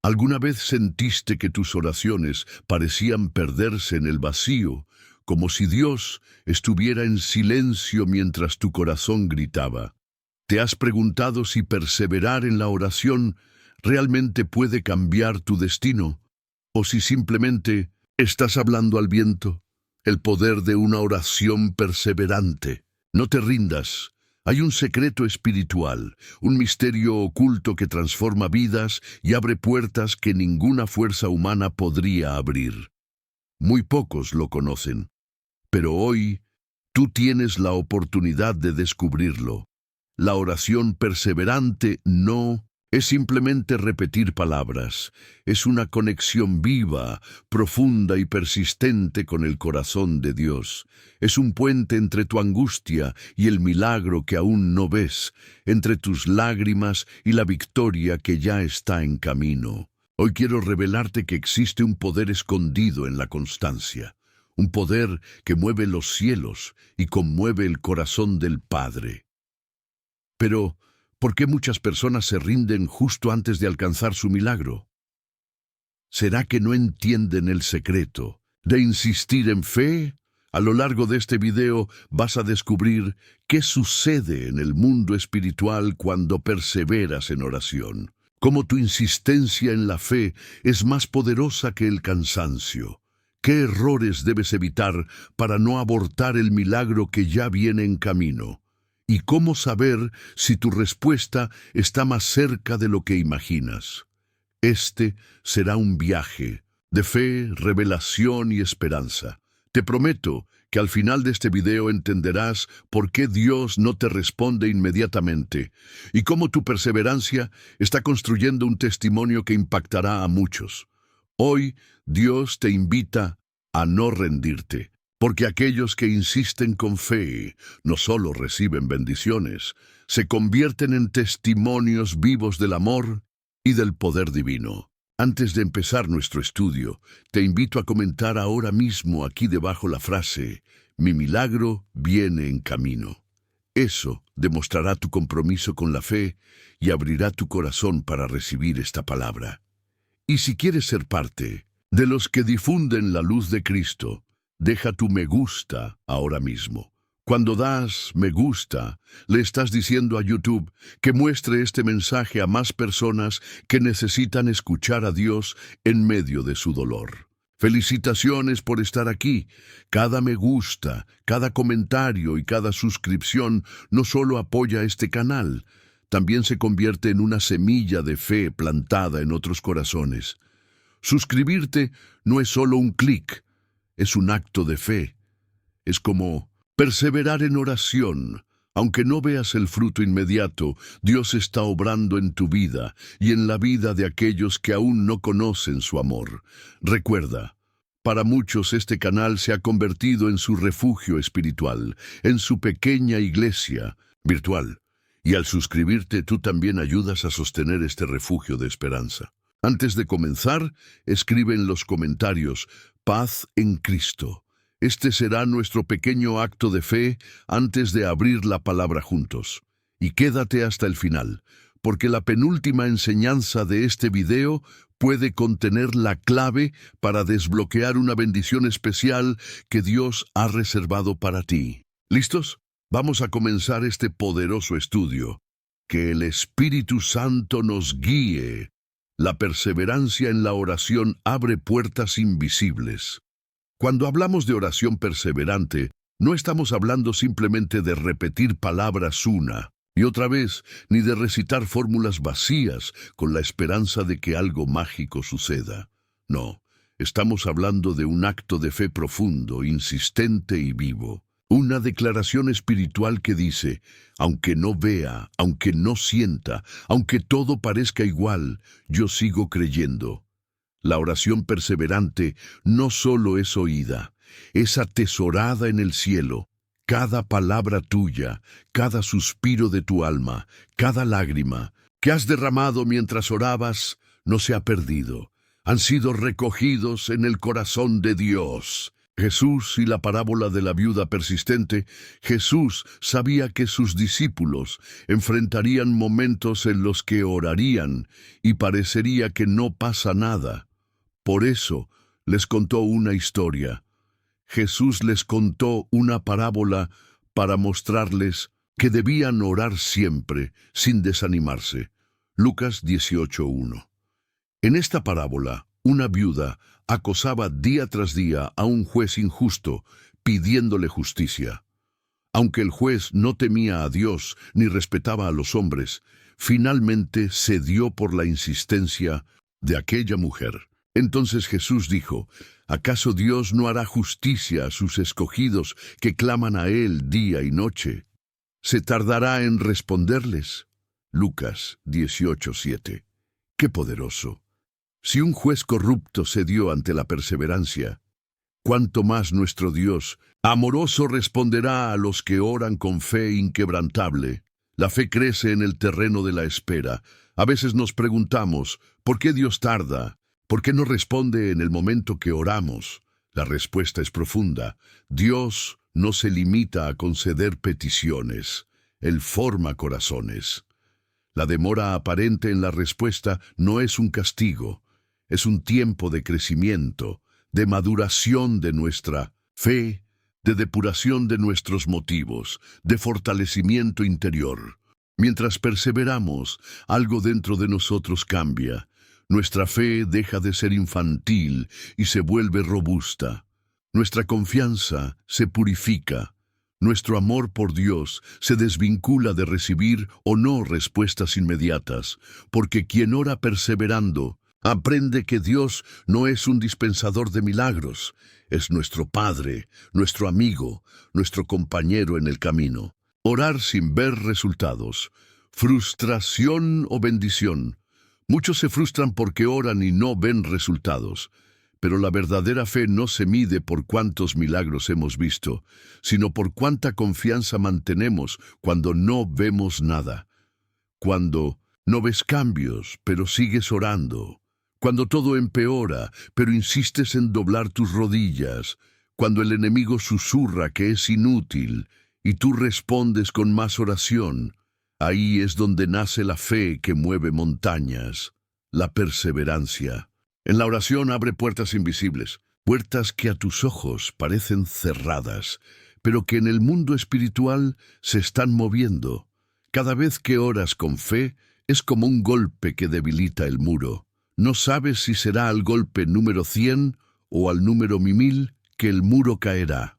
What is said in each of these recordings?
¿Alguna vez sentiste que tus oraciones parecían perderse en el vacío, como si Dios estuviera en silencio mientras tu corazón gritaba? ¿Te has preguntado si perseverar en la oración realmente puede cambiar tu destino? ¿O si simplemente estás hablando al viento? El poder de una oración perseverante. No te rindas. Hay un secreto espiritual, un misterio oculto que transforma vidas y abre puertas que ninguna fuerza humana podría abrir. Muy pocos lo conocen, pero hoy tú tienes la oportunidad de descubrirlo. La oración perseverante no es simplemente repetir palabras, es una conexión viva, profunda y persistente con el corazón de Dios. Es un puente entre tu angustia y el milagro que aún no ves, entre tus lágrimas y la victoria que ya está en camino. Hoy quiero revelarte que existe un poder escondido en la constancia, un poder que mueve los cielos y conmueve el corazón del Padre. Pero, ¿por qué muchas personas se rinden justo antes de alcanzar su milagro? ¿Será que no entienden el secreto de insistir en fe? A lo largo de este video vas a descubrir qué sucede en el mundo espiritual cuando perseveras en oración. Cómo tu insistencia en la fe es más poderosa que el cansancio. ¿Qué errores debes evitar para no abortar el milagro que ya viene en camino? ¿Y cómo saber si tu respuesta está más cerca de lo que imaginas? Este será un viaje de fe, revelación y esperanza. Te prometo que al final de este video entenderás por qué Dios no te responde inmediatamente y cómo tu perseverancia está construyendo un testimonio que impactará a muchos. Hoy Dios te invita a no rendirte. Porque aquellos que insisten con fe no solo reciben bendiciones, se convierten en testimonios vivos del amor y del poder divino. Antes de empezar nuestro estudio, te invito a comentar ahora mismo aquí debajo la frase: "Mi milagro viene en camino". Eso demostrará tu compromiso con la fe y abrirá tu corazón para recibir esta palabra. Y si quieres ser parte de los que difunden la luz de Cristo, deja tu me gusta ahora mismo. Cuando das me gusta, le estás diciendo a YouTube que muestre este mensaje a más personas que necesitan escuchar a Dios en medio de su dolor. Felicitaciones por estar aquí. Cada me gusta, cada comentario y cada suscripción no solo apoya este canal, también se convierte en una semilla de fe plantada en otros corazones. Suscribirte no es solo un clic, es un acto de fe. Es como perseverar en oración. Aunque no veas el fruto inmediato, Dios está obrando en tu vida y en la vida de aquellos que aún no conocen su amor. Recuerda, para muchos este canal se ha convertido en su refugio espiritual, en su pequeña iglesia virtual. Y al suscribirte, tú también ayudas a sostener este refugio de esperanza. Antes de comenzar, escribe en los comentarios: "Paz en Cristo". Este será nuestro pequeño acto de fe antes de abrir la palabra juntos. Y quédate hasta el final, porque la penúltima enseñanza de este video puede contener la clave para desbloquear una bendición especial que Dios ha reservado para ti. ¿Listos? Vamos a comenzar este poderoso estudio. Que el Espíritu Santo nos guíe. La perseverancia en la oración abre puertas invisibles. Cuando hablamos de oración perseverante, no estamos hablando simplemente de repetir palabras una y otra vez, ni de recitar fórmulas vacías con la esperanza de que algo mágico suceda. No, estamos hablando de un acto de fe profundo, insistente y vivo. Una declaración espiritual que dice: aunque no vea, aunque no sienta, aunque todo parezca igual, yo sigo creyendo. La oración perseverante no solo es oída, es atesorada en el cielo. Cada palabra tuya, cada suspiro de tu alma, cada lágrima que has derramado mientras orabas, no se ha perdido. Han sido recogidos en el corazón de Dios. Jesús y la parábola de la viuda persistente, Jesús sabía que sus discípulos enfrentarían momentos en los que orarían y parecería que no pasa nada. Por eso les contó una historia. Jesús les contó una parábola para mostrarles que debían orar siempre, sin desanimarse. Lucas 18:1. En esta parábola, una viuda acosaba día tras día a un juez injusto, pidiéndole justicia. Aunque el juez no temía a Dios ni respetaba a los hombres, finalmente cedió por la insistencia de aquella mujer. Entonces Jesús dijo: ¿acaso Dios no hará justicia a sus escogidos que claman a Él día y noche? ¿Se tardará en responderles? Lucas 18:7. ¡Qué poderoso! Si un juez corrupto cedió ante la perseverancia, cuánto más nuestro Dios, amoroso, responderá a los que oran con fe inquebrantable. La fe crece en el terreno de la espera. A veces nos preguntamos, ¿por qué Dios tarda? ¿Por qué no responde en el momento que oramos? La respuesta es profunda. Dios no se limita a conceder peticiones. Él forma corazones. La demora aparente en la respuesta no es un castigo. Es un tiempo de crecimiento, de maduración de nuestra fe, de depuración de nuestros motivos, de fortalecimiento interior. Mientras perseveramos, algo dentro de nosotros cambia. Nuestra fe deja de ser infantil y se vuelve robusta. Nuestra confianza se purifica. Nuestro amor por Dios se desvincula de recibir o no respuestas inmediatas, porque quien ora perseverando aprende que Dios no es un dispensador de milagros, es nuestro Padre, nuestro amigo, nuestro compañero en el camino. Orar sin ver resultados, frustración o bendición. Muchos se frustran porque oran y no ven resultados, pero la verdadera fe no se mide por cuántos milagros hemos visto, sino por cuánta confianza mantenemos cuando no vemos nada. Cuando no ves cambios, pero sigues orando. Cuando todo empeora, pero insistes en doblar tus rodillas. Cuando el enemigo susurra que es inútil y tú respondes con más oración. Ahí es donde nace la fe que mueve montañas, la perseverancia. En la oración abre puertas invisibles, puertas que a tus ojos parecen cerradas, pero que en el mundo espiritual se están moviendo. Cada vez que oras con fe, es como un golpe que debilita el muro. No sabes si será al golpe número 100 o al número 1000 que el muro caerá.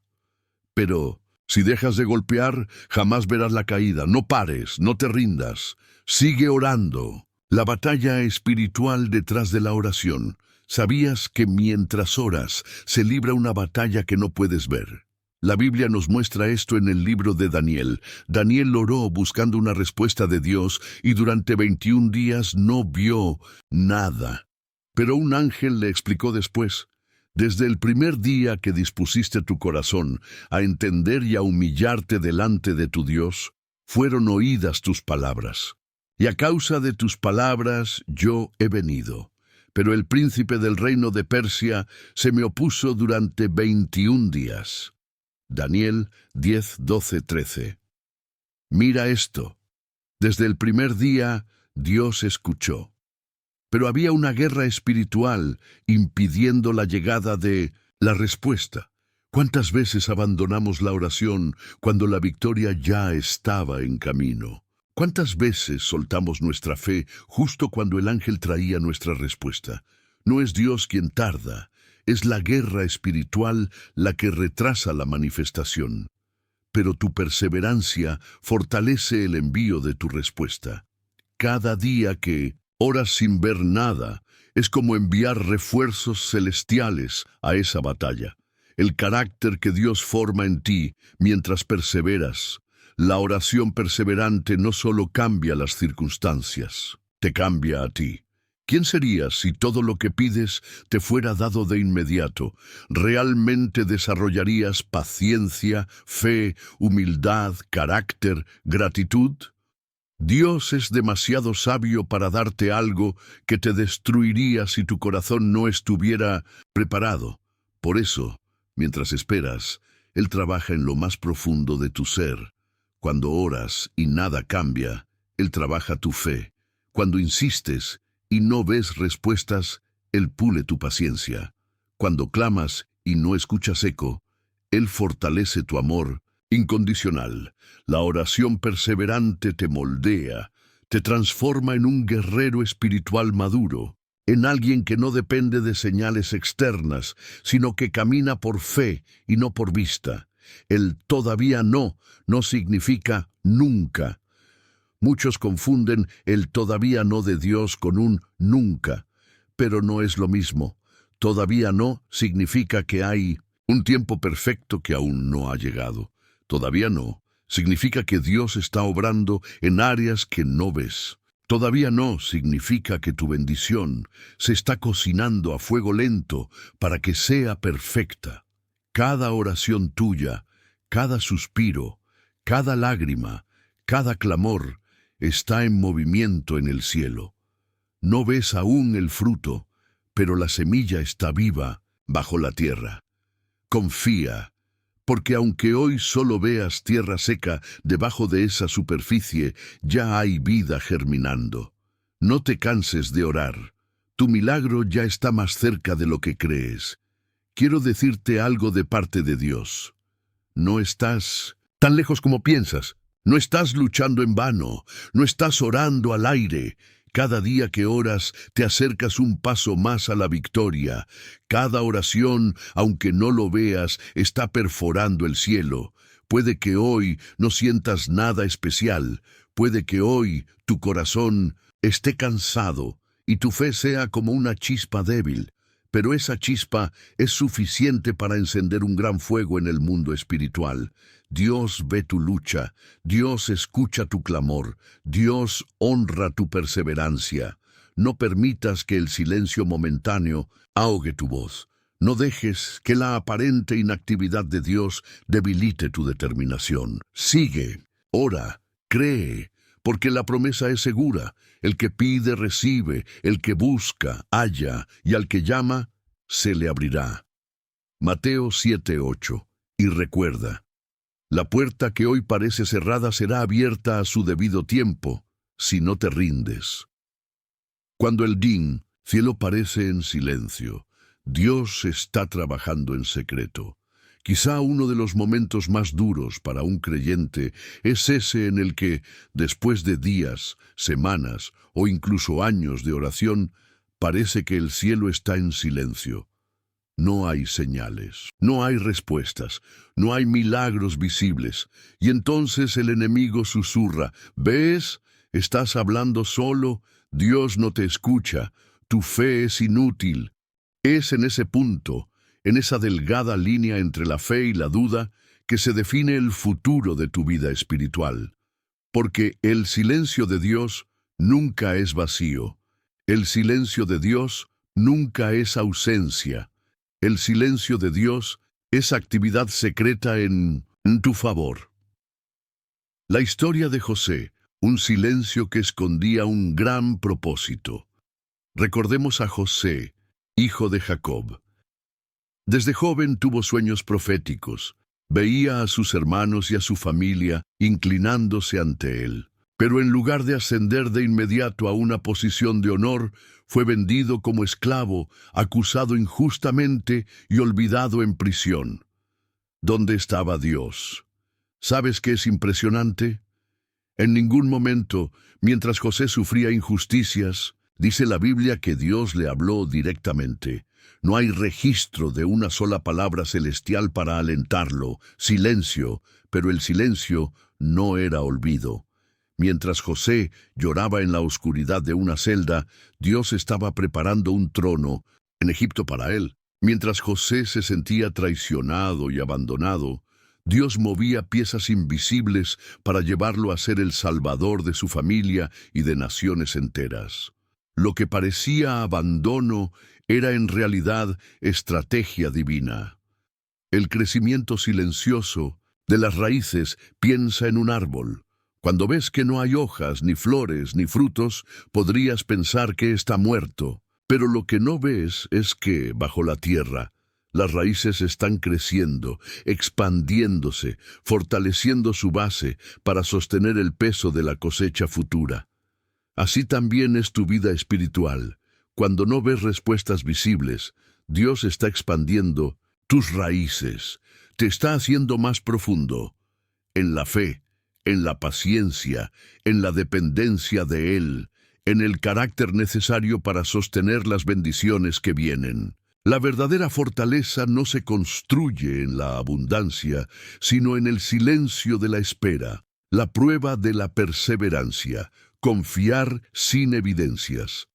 Pero si dejas de golpear, jamás verás la caída. No pares, no te rindas. Sigue orando. La batalla espiritual detrás de la oración. ¿Sabías que mientras oras se libra una batalla que no puedes ver? La Biblia nos muestra esto en el libro de Daniel. Daniel oró buscando una respuesta de Dios y durante 21 días no vio nada. Pero un ángel le explicó después: desde el primer día que dispusiste tu corazón a entender y a humillarte delante de tu Dios, fueron oídas tus palabras. Y a causa de tus palabras yo he venido. Pero el príncipe del reino de Persia se me opuso durante 21 días. Daniel 10, 12, 13. Mira esto. Desde el primer día Dios escuchó. Pero había una guerra espiritual impidiendo la llegada de la respuesta. ¿Cuántas veces abandonamos la oración cuando la victoria ya estaba en camino? ¿Cuántas veces soltamos nuestra fe justo cuando el ángel traía nuestra respuesta? No es Dios quien tarda. Es la guerra espiritual la que retrasa la manifestación. Pero tu perseverancia fortalece el envío de tu respuesta. Cada día que oras sin ver nada es como enviar refuerzos celestiales a esa batalla. El carácter que Dios forma en ti mientras perseveras. La oración perseverante no solo cambia las circunstancias, te cambia a ti. ¿Quién serías si todo lo que pides te fuera dado de inmediato? ¿Realmente desarrollarías paciencia, fe, humildad, carácter, gratitud? Dios es demasiado sabio para darte algo que te destruiría si tu corazón no estuviera preparado. Por eso, Mientras esperas, Él trabaja en lo más profundo de tu ser. Cuando oras y nada cambia, Él trabaja tu fe. Cuando insistes y no ves respuestas, Él pule tu paciencia. Cuando clamas y no escuchas eco, Él fortalece tu amor incondicional. La oración perseverante te moldea, te transforma en un guerrero espiritual maduro, en alguien que no depende de señales externas, sino que camina por fe y no por vista. El todavía no significa nunca. Muchos confunden el todavía no de Dios con un nunca, pero no es lo mismo. Todavía no significa que hay un tiempo perfecto que aún no ha llegado. Todavía no significa que Dios está obrando en áreas que no ves. Todavía no significa que tu bendición se está cocinando a fuego lento para que sea perfecta. Cada oración tuya, cada suspiro, cada lágrima, cada clamor está en movimiento en el cielo. No ves aún el fruto, pero la semilla está viva bajo la tierra. Confía, porque aunque hoy solo veas tierra seca debajo de esa superficie, ya hay vida germinando. No te canses de orar. Tu milagro ya está más cerca de lo que crees. Quiero decirte algo de parte de Dios. No estás tan lejos como piensas. No estás luchando en vano. No estás orando al aire. Cada día que oras, te acercas un paso más a la victoria. Cada oración, aunque no lo veas, está perforando el cielo. Puede que hoy no sientas nada especial. Puede que hoy tu corazón esté cansado y tu fe sea como una chispa débil. Pero esa chispa es suficiente para encender un gran fuego en el mundo espiritual. Dios ve tu lucha, Dios escucha tu clamor, Dios honra tu perseverancia. No permitas que el silencio momentáneo ahogue tu voz. No dejes que la aparente inactividad de Dios debilite tu determinación. Sigue, ora, cree, porque la promesa es segura. El que pide, recibe, el que busca, halla, y al que llama, se le abrirá. Mateo 7:8. Y recuerda, la puerta que hoy parece cerrada será abierta a su debido tiempo, si no te rindes. Cuando el cielo parece en silencio, Dios está trabajando en secreto. Quizá uno de los momentos más duros para un creyente es ese en el que, después de días, semanas o incluso años de oración, parece que el cielo está en silencio. No hay señales, no hay respuestas, no hay milagros visibles. Y entonces el enemigo susurra: ¿ves? Estás hablando solo, Dios no te escucha, tu fe es inútil. Es en ese punto, en esa delgada línea entre la fe y la duda, que se define el futuro de tu vida espiritual. Porque el silencio de Dios nunca es vacío. El silencio de Dios nunca es ausencia. El silencio de Dios es actividad secreta en tu favor. La historia de José, un silencio que escondía un gran propósito. Recordemos a José, hijo de Jacob. Desde joven tuvo sueños proféticos. Veía a sus hermanos y a su familia inclinándose ante él. Pero en lugar de ascender de inmediato a una posición de honor, fue vendido como esclavo, acusado injustamente y olvidado en prisión. ¿Dónde estaba Dios? ¿Sabes qué es impresionante? En ningún momento, mientras José sufría injusticias, dice la Biblia que Dios le habló directamente. No hay registro de una sola palabra celestial para alentarlo. Silencio, pero el silencio no era olvido. Mientras José lloraba en la oscuridad de una celda, Dios estaba preparando un trono en Egipto para él. Mientras José se sentía traicionado y abandonado, Dios movía piezas invisibles para llevarlo a ser el salvador de su familia y de naciones enteras. Lo que parecía abandono era en realidad estrategia divina. El crecimiento silencioso de las raíces piensa en un árbol. Cuando ves que no hay hojas, ni flores, ni frutos, podrías pensar que está muerto. Pero lo que no ves es que, bajo la tierra, Las raíces están creciendo, expandiéndose, fortaleciendo su base para sostener el peso de la cosecha futura. Así también es tu vida espiritual. Cuando no ves respuestas visibles, Dios está expandiendo tus raíces, te está haciendo más profundo en la fe, en la paciencia, en la dependencia de Él, en el carácter necesario para sostener las bendiciones que vienen. La verdadera fortaleza no se construye en la abundancia, sino en el silencio de la espera, la prueba de la perseverancia, confiar sin evidencias.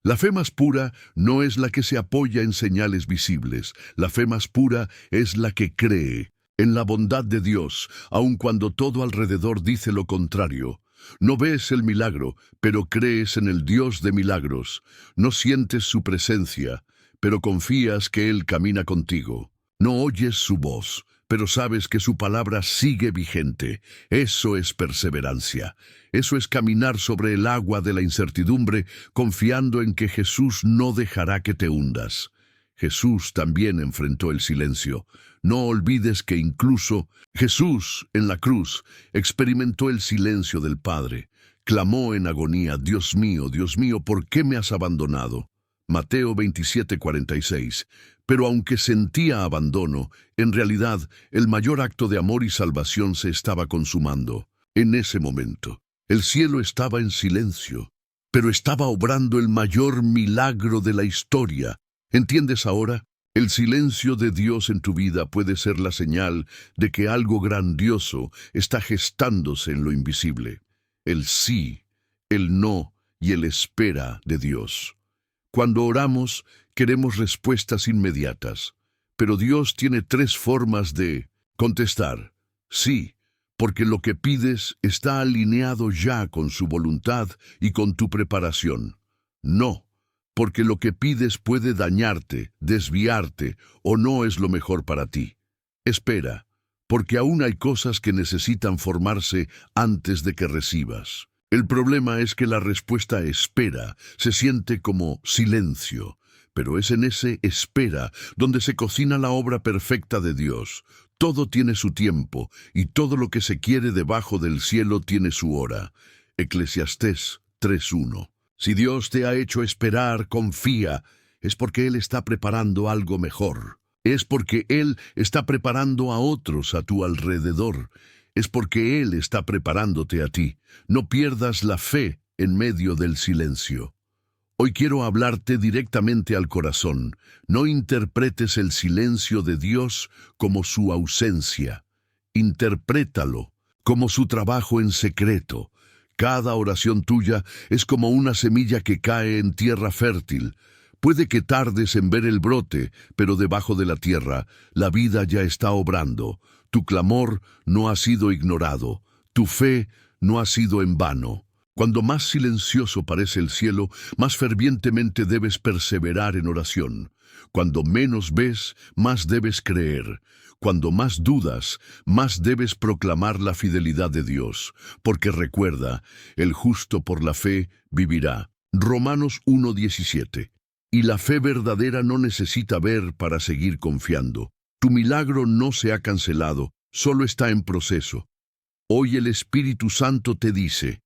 La fe más pura no es la que se apoya en señales visibles, la fe más pura es la que cree en la bondad de Dios, aun cuando todo alrededor dice lo contrario. No ves el milagro, pero crees en el Dios de milagros. No sientes su presencia, pero confías que Él camina contigo. No oyes su voz, pero sabes que su palabra sigue vigente. Eso es perseverancia. Eso es caminar sobre el agua de la incertidumbre, confiando en que Jesús no dejará que te hundas. Jesús también enfrentó el silencio. No olvides que incluso Jesús, en la cruz, experimentó el silencio del Padre. Clamó en agonía: Dios mío, ¿por qué me has abandonado? Mateo 27:46. Pero aunque sentía abandono, en realidad el mayor acto de amor y salvación se estaba consumando. En ese momento, el cielo estaba en silencio, pero estaba obrando el mayor milagro de la historia. ¿Entiendes ahora? El silencio de Dios en tu vida puede ser la señal de que algo grandioso está gestándose en lo invisible. El sí, el no y el espera de Dios. Cuando oramos, queremos respuestas inmediatas, pero Dios tiene 3 formas de contestar. Sí, porque lo que pides está alineado ya con su voluntad y con tu preparación. No, porque lo que pides puede dañarte, desviarte o no es lo mejor para ti. Espera, porque aún hay cosas que necesitan formarse antes de que recibas. El problema es que la respuesta espera se siente como silencio, pero es en ese espera donde se cocina la obra perfecta de Dios. Todo tiene su tiempo y todo lo que se quiere debajo del cielo tiene su hora. Eclesiastés 3:1. Si Dios te ha hecho esperar, confía, es porque Él está preparando algo mejor. Es porque Él está preparando a otros a tu alrededor. Es porque Él está preparándote a ti. No pierdas la fe en medio del silencio. Hoy quiero hablarte directamente al corazón. No interpretes el silencio de Dios como su ausencia. Interprétalo como su trabajo en secreto. Cada oración tuya es como una semilla que cae en tierra fértil. Puede que tardes en ver el brote, pero debajo de la tierra, la vida ya está obrando. Tu clamor no ha sido ignorado. Tu fe no ha sido en vano. Cuando más silencioso parece el cielo, más fervientemente debes perseverar en oración. Cuando menos ves, más debes creer. Cuando más dudas, más debes proclamar la fidelidad de Dios. Porque recuerda, el justo por la fe vivirá. Romanos 1:17. Y la fe verdadera no necesita ver para seguir confiando. Tu milagro no se ha cancelado, solo está en proceso. Hoy el Espíritu Santo te dice: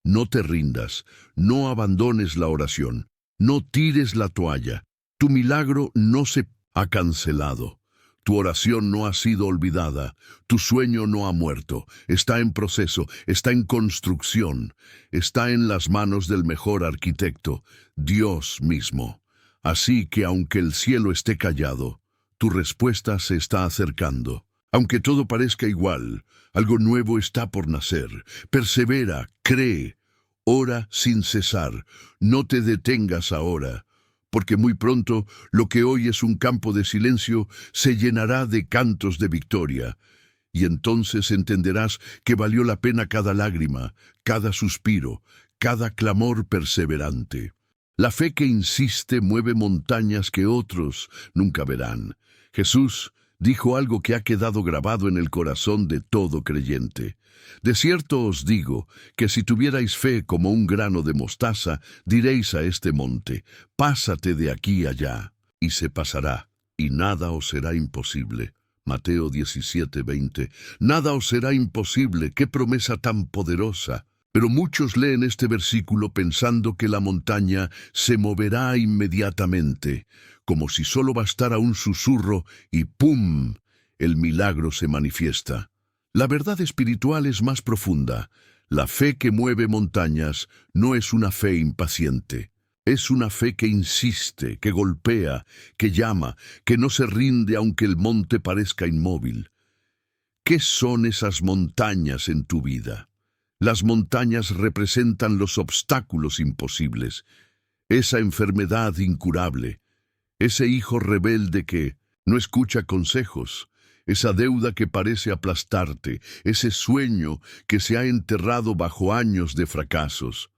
no te rindas, no abandones la oración, no tires la toalla. Tu milagro no se ha cancelado. Tu oración no ha sido olvidada, tu sueño no ha muerto, está en proceso, está en construcción, está en las manos del mejor arquitecto, Dios mismo. Así que aunque el cielo esté callado, tu respuesta se está acercando. Aunque todo parezca igual, algo nuevo está por nacer. Persevera, cree, ora sin cesar, no te detengas ahora, porque muy pronto lo que hoy es un campo de silencio se llenará de cantos de victoria, y entonces entenderás que valió la pena cada lágrima, cada suspiro, cada clamor perseverante. La fe que insiste mueve montañas que otros nunca verán. Jesús dijo algo que ha quedado grabado en el corazón de todo creyente. De cierto os digo que si tuvierais fe como un grano de mostaza, diréis a este monte: pásate de aquí allá, y se pasará. y nada os será imposible. Mateo 17:20. Nada os será imposible. ¡Qué promesa tan poderosa! Pero muchos leen este versículo pensando que la montaña se moverá inmediatamente, como si solo bastara un susurro y ¡pum!, el milagro se manifiesta. La verdad espiritual es más profunda. La fe que mueve montañas no es una fe impaciente. Es una fe que insiste, que golpea, que llama, que no se rinde aunque el monte parezca inmóvil. ¿Qué son esas montañas en tu vida? Las montañas representan los obstáculos imposibles, esa enfermedad incurable, ese hijo rebelde que no escucha consejos, esa deuda que parece aplastarte, ese sueño que se ha enterrado bajo años de fracasos.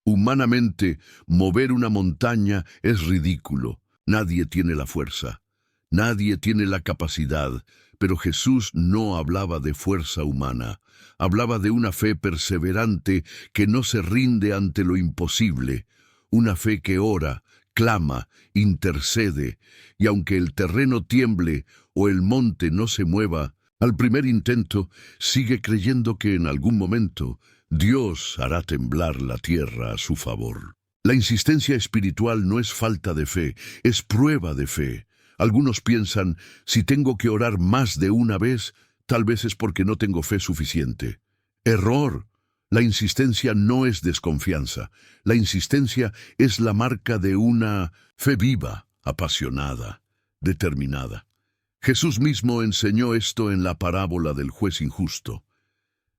Humanamente, mover una montaña es ridículo. Nadie tiene la fuerza, nadie tiene la capacidad, pero Jesús no hablaba de fuerza humana. Hablaba de una fe perseverante que no se rinde ante lo imposible, una fe que ora, clama, intercede, y aunque el terreno tiemble o el monte no se mueva, al primer intento sigue creyendo que en algún momento Dios hará temblar la tierra a su favor. La insistencia espiritual no es falta de fe, es prueba de fe. Algunos piensan, si tengo que orar más de una vez, tal vez es porque no tengo fe suficiente. Error. La insistencia no es desconfianza. La insistencia es la marca de una fe viva, apasionada, determinada. Jesús mismo enseñó esto en la parábola del juez injusto.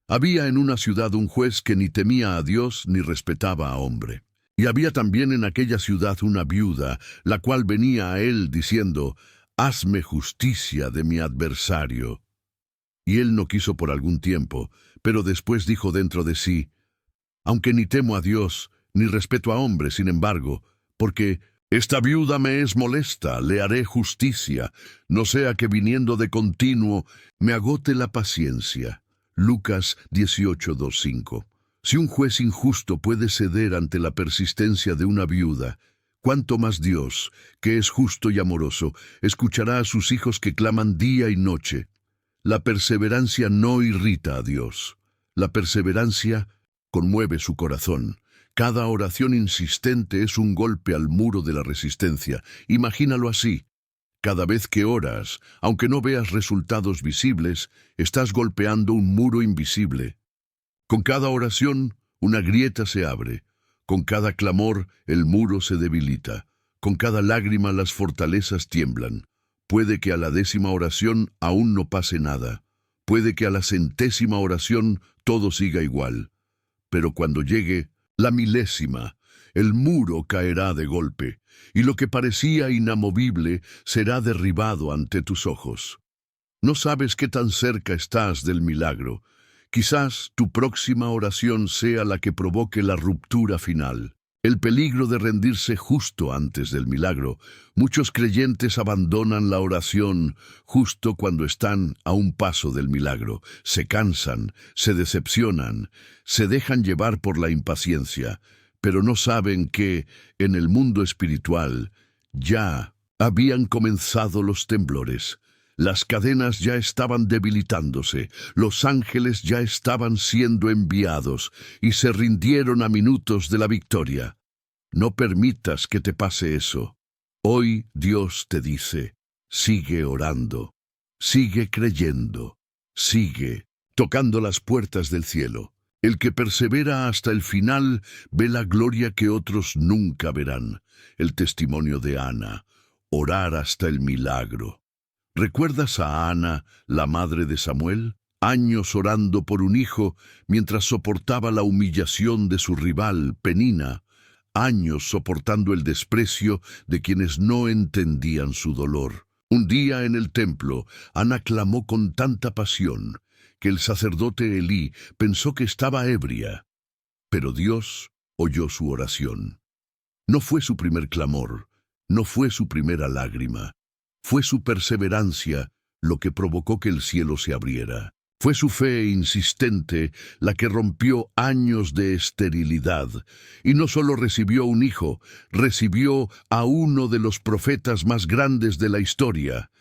Había en una ciudad un juez que ni temía a Dios ni respetaba a hombre. Y había también en aquella ciudad una viuda, la cual venía a él diciendo, «Hazme justicia de mi adversario». Y él no quiso por algún tiempo, pero después dijo dentro de sí, «Aunque ni temo a Dios, ni respeto a hombre, sin embargo, porque esta viuda me es molesta, le haré justicia, no sea que viniendo de continuo me agote la paciencia». Lucas 18:2-5. Si un juez injusto puede ceder ante la persistencia de una viuda, ¿cuánto más Dios, que es justo y amoroso, escuchará a sus hijos que claman día y noche? La perseverancia no irrita a Dios. La perseverancia conmueve su corazón. Cada oración insistente es un golpe al muro de la resistencia. Imagínalo así. Cada vez que oras, aunque no veas resultados visibles, estás golpeando un muro invisible. Con cada oración, una grieta se abre. Con cada clamor, el muro se debilita. Con cada lágrima, las fortalezas tiemblan. Puede que a la 10ª oración aún no pase nada. Puede que a la 100ª oración todo siga igual. Pero cuando llegue la 1000ª, el muro caerá de golpe, y lo que parecía inamovible será derribado ante tus ojos. No sabes qué tan cerca estás del milagro. Quizás tu próxima oración sea la que provoque la ruptura final. El peligro de rendirse justo antes del milagro. Muchos creyentes abandonan la oración justo cuando están a un paso del milagro. Se cansan, se decepcionan, se dejan llevar por la impaciencia, pero no saben que, en el mundo espiritual, ya habían comenzado los temblores. Las cadenas ya estaban debilitándose, los ángeles ya estaban siendo enviados y se rindieron a minutos de la victoria. No permitas que te pase eso. Hoy Dios te dice, sigue orando, sigue creyendo, sigue tocando las puertas del cielo. El que persevera hasta el final ve la gloria que otros nunca verán. El testimonio de Ana, orar hasta el milagro. ¿Recuerdas a Ana, la madre de Samuel? Años orando por un hijo mientras soportaba la humillación de su rival, Penina. Años soportando el desprecio de quienes no entendían su dolor. Un día en el templo, Ana clamó con tanta pasión que el sacerdote Elí pensó que estaba ebria. Pero Dios oyó su oración. No fue su primer clamor, no fue su primera lágrima. Fue su perseverancia lo que provocó que el cielo se abriera. Fue su fe insistente la que rompió años de esterilidad. Y no solo recibió un hijo, recibió a uno de los profetas más grandes de la historia.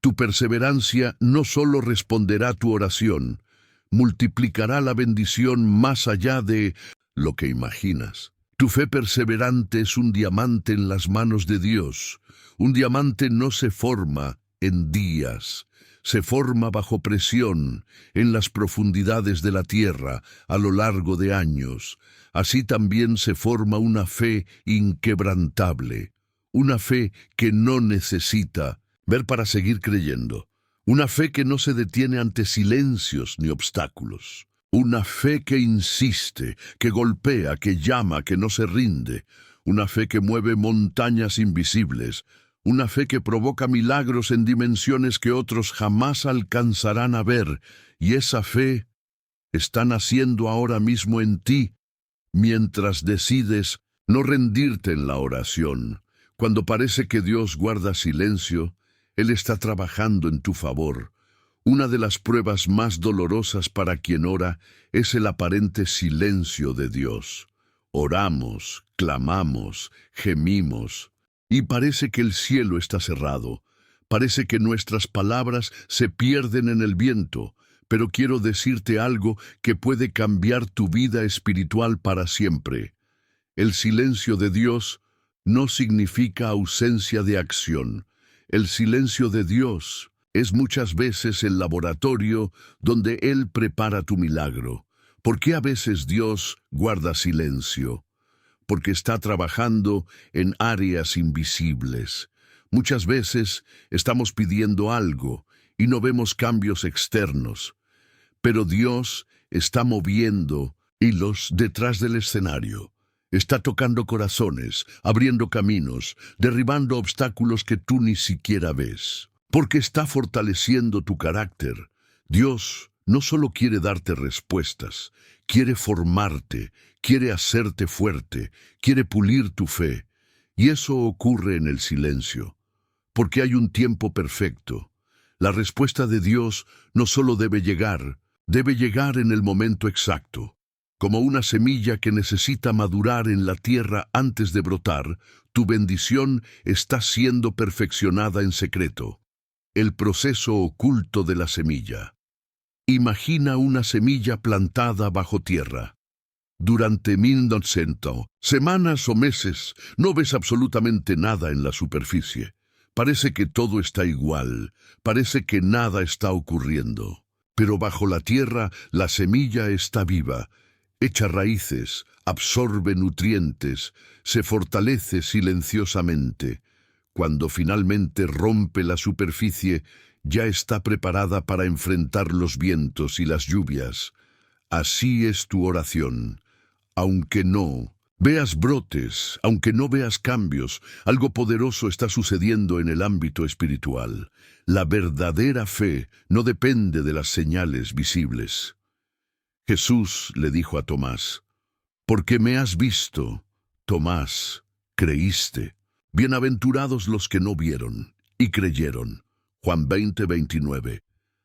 Tu perseverancia no solo responderá tu oración, multiplicará la bendición más allá de lo que imaginas. Tu fe perseverante es un diamante en las manos de Dios. Un diamante no se forma en días, se forma bajo presión en las profundidades de la tierra a lo largo de años. Así también se forma una fe inquebrantable, una fe que no necesita ver para seguir creyendo, una fe que no se detiene ante silencios ni obstáculos. Una fe que insiste, que golpea, que llama, que no se rinde. Una fe que mueve montañas invisibles. Una fe que provoca milagros en dimensiones que otros jamás alcanzarán a ver. Y esa fe está naciendo ahora mismo en ti, mientras decides no rendirte en la oración. Cuando parece que Dios guarda silencio, Él está trabajando en tu favor. Una de las pruebas más dolorosas para quien ora es el aparente silencio de Dios. Oramos, clamamos, gemimos, y parece que el cielo está cerrado. Parece que nuestras palabras se pierden en el viento, pero quiero decirte algo que puede cambiar tu vida espiritual para siempre. El silencio de Dios no significa ausencia de acción. El silencio de Dios es muchas veces el laboratorio donde Él prepara tu milagro. ¿Por qué a veces Dios guarda silencio? Porque está trabajando en áreas invisibles. Muchas veces estamos pidiendo algo y no vemos cambios externos, pero Dios está moviendo hilos detrás del escenario. Está tocando corazones, abriendo caminos, derribando obstáculos que tú ni siquiera ves. Porque está fortaleciendo tu carácter. Dios no solo quiere darte respuestas, quiere formarte, quiere hacerte fuerte, quiere pulir tu fe. Y eso ocurre en el silencio, porque hay un tiempo perfecto. La respuesta de Dios no solo debe llegar en el momento exacto. Como una semilla que necesita madurar en la tierra antes de brotar, tu bendición está siendo perfeccionada en secreto. El proceso oculto de la semilla. Imagina una semilla plantada bajo tierra. Durante 1900 semanas o meses no ves absolutamente nada en la superficie. Parece que todo está igual, parece que nada está ocurriendo. Pero bajo la tierra la semilla está viva, echa raíces, absorbe nutrientes, se fortalece silenciosamente. Cuando finalmente rompe la superficie, ya está preparada para enfrentar los vientos y las lluvias. Así es tu oración. Aunque no veas brotes, aunque no veas cambios, algo poderoso está sucediendo en el ámbito espiritual. La verdadera fe no depende de las señales visibles. Jesús le dijo a Tomás: «Porque me has visto, Tomás, creíste». Bienaventurados los que no vieron y creyeron. Juan 20:29.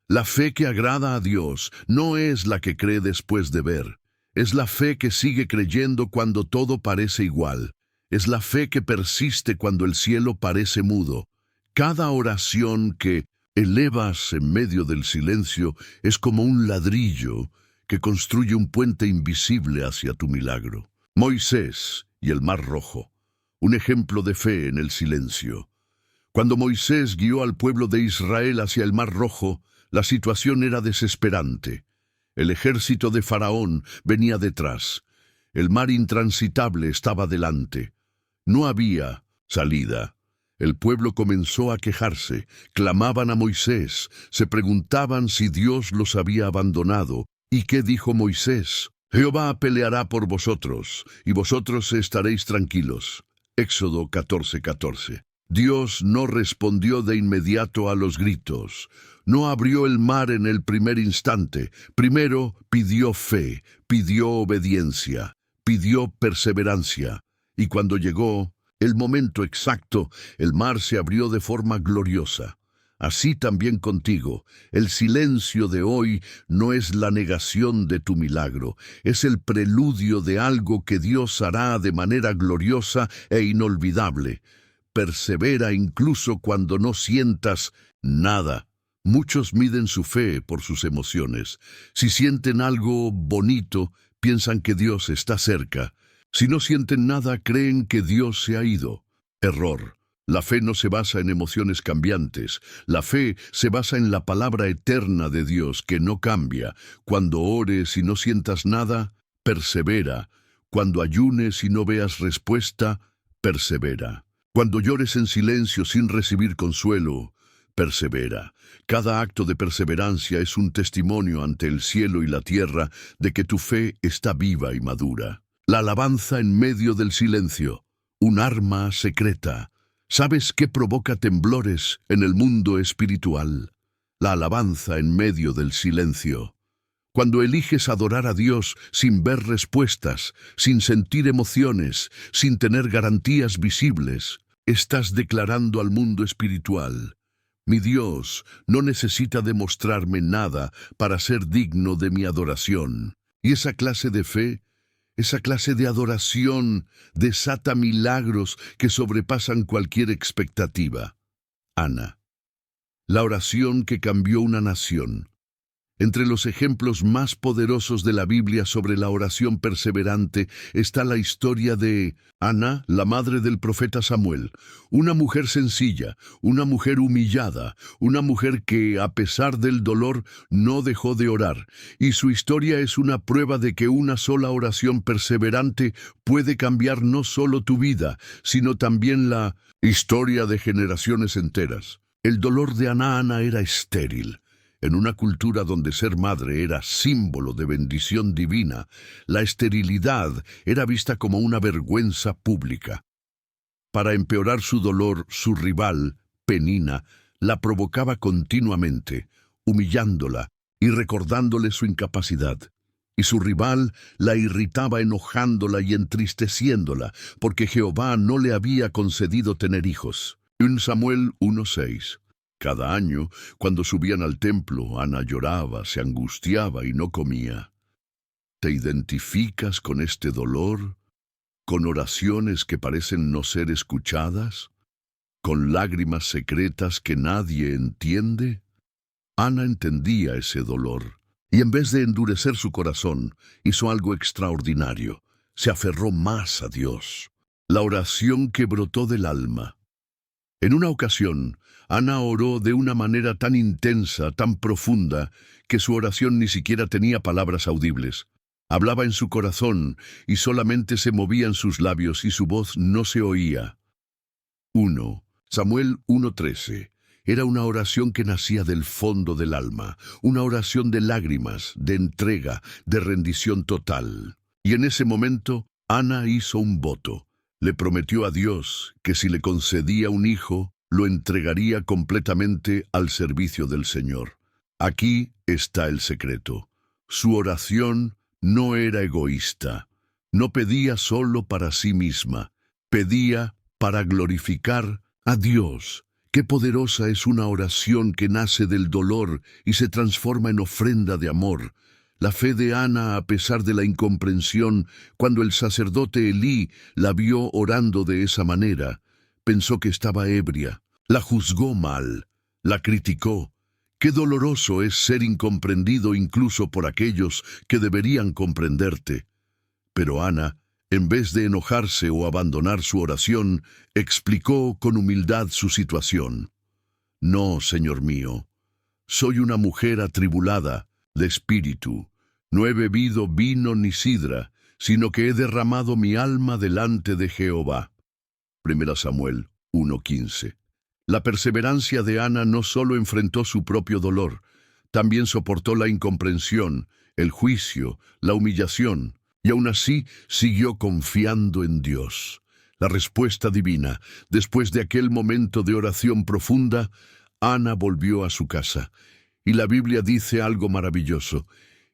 La fe que agrada a Dios no es la que cree después de ver. Es la fe que sigue creyendo cuando todo parece igual. Es la fe que persiste cuando el cielo parece mudo. Cada oración que elevas en medio del silencio es como un ladrillo que construye un puente invisible hacia tu milagro. Moisés y el Mar Rojo. Un ejemplo de fe en el silencio. Cuando Moisés guió al pueblo de Israel hacia el Mar Rojo, la situación era desesperante. El ejército de Faraón venía detrás. El mar intransitable estaba delante. No había salida. El pueblo comenzó a quejarse, clamaban a Moisés, se preguntaban si Dios los había abandonado. ¿Y qué dijo Moisés? Jehová peleará por vosotros, y vosotros estaréis tranquilos. Éxodo 14:14. Dios no respondió de inmediato a los gritos. No abrió el mar en el primer instante. Primero pidió fe, pidió obediencia, pidió perseverancia. Y cuando llegó el momento exacto, el mar se abrió de forma gloriosa. Así también contigo. El silencio de hoy no es la negación de tu milagro, es el preludio de algo que Dios hará de manera gloriosa e inolvidable. Persevera incluso cuando no sientas nada. Muchos miden su fe por sus emociones. Si sienten algo bonito, piensan que Dios está cerca. Si no sienten nada, creen que Dios se ha ido. Error. La fe no se basa en emociones cambiantes. La fe se basa en la palabra eterna de Dios que no cambia. Cuando ores y no sientas nada, persevera. Cuando ayunes y no veas respuesta, persevera. Cuando llores en silencio sin recibir consuelo, persevera. Cada acto de perseverancia es un testimonio ante el cielo y la tierra de que tu fe está viva y madura. La alabanza en medio del silencio, un arma secreta. ¿Sabes qué provoca temblores en el mundo espiritual? La alabanza en medio del silencio. Cuando eliges adorar a Dios sin ver respuestas, sin sentir emociones, sin tener garantías visibles, estás declarando al mundo espiritual: mi Dios no necesita demostrarme nada para ser digno de mi adoración. Y esa clase de fe, esa clase de adoración desata milagros que sobrepasan cualquier expectativa. Ana. La oración que cambió una nación. Entre los ejemplos más poderosos de la Biblia sobre la oración perseverante está la historia de Ana, la madre del profeta Samuel, una mujer sencilla, una mujer humillada, una mujer que, a pesar del dolor, no dejó de orar, y su historia es una prueba de que una sola oración perseverante puede cambiar no solo tu vida, sino también la historia de generaciones enteras. El dolor de Ana era estéril. En una cultura donde ser madre era símbolo de bendición divina, la esterilidad era vista como una vergüenza pública. Para empeorar su dolor, su rival, Penina, la provocaba continuamente, humillándola y recordándole su incapacidad. Y su rival la irritaba enojándola y entristeciéndola, porque Jehová no le había concedido tener hijos. 1 Samuel 1:6. Cada año, cuando subían al templo, Ana lloraba, se angustiaba y no comía. ¿Te identificas con este dolor? ¿Con oraciones que parecen no ser escuchadas? ¿Con lágrimas secretas que nadie entiende? Ana entendía ese dolor, y en vez de endurecer su corazón, hizo algo extraordinario. Se aferró más a Dios. La oración que brotó del alma. En una ocasión, Ana oró de una manera tan intensa, tan profunda, que su oración ni siquiera tenía palabras audibles. Hablaba en su corazón y solamente se movían sus labios y su voz no se oía. 1 Samuel 1:13. Era una oración que nacía del fondo del alma, una oración de lágrimas, de entrega, de rendición total. Y en ese momento, Ana hizo un voto. Le prometió a Dios que si le concedía un hijo, lo entregaría completamente al servicio del Señor. Aquí está el secreto. Su oración no era egoísta. No pedía solo para sí misma. Pedía para glorificar a Dios. Qué poderosa es una oración que nace del dolor y se transforma en ofrenda de amor. La fe de Ana, a pesar de la incomprensión, cuando el sacerdote Elí la vio orando de esa manera, pensó que estaba ebria, la juzgó mal, la criticó. Qué doloroso es ser incomprendido incluso por aquellos que deberían comprenderte. Pero Ana, en vez de enojarse o abandonar su oración, explicó con humildad su situación. No, Señor mío, soy una mujer atribulada de espíritu. No he bebido vino ni sidra, sino que he derramado mi alma delante de Jehová. 1 Samuel 1:15. La perseverancia de Ana no solo enfrentó su propio dolor, también soportó la incomprensión, el juicio, la humillación, y aún así siguió confiando en Dios. La respuesta divina, después de aquel momento de oración profunda, Ana volvió a su casa. Y la Biblia dice algo maravilloso.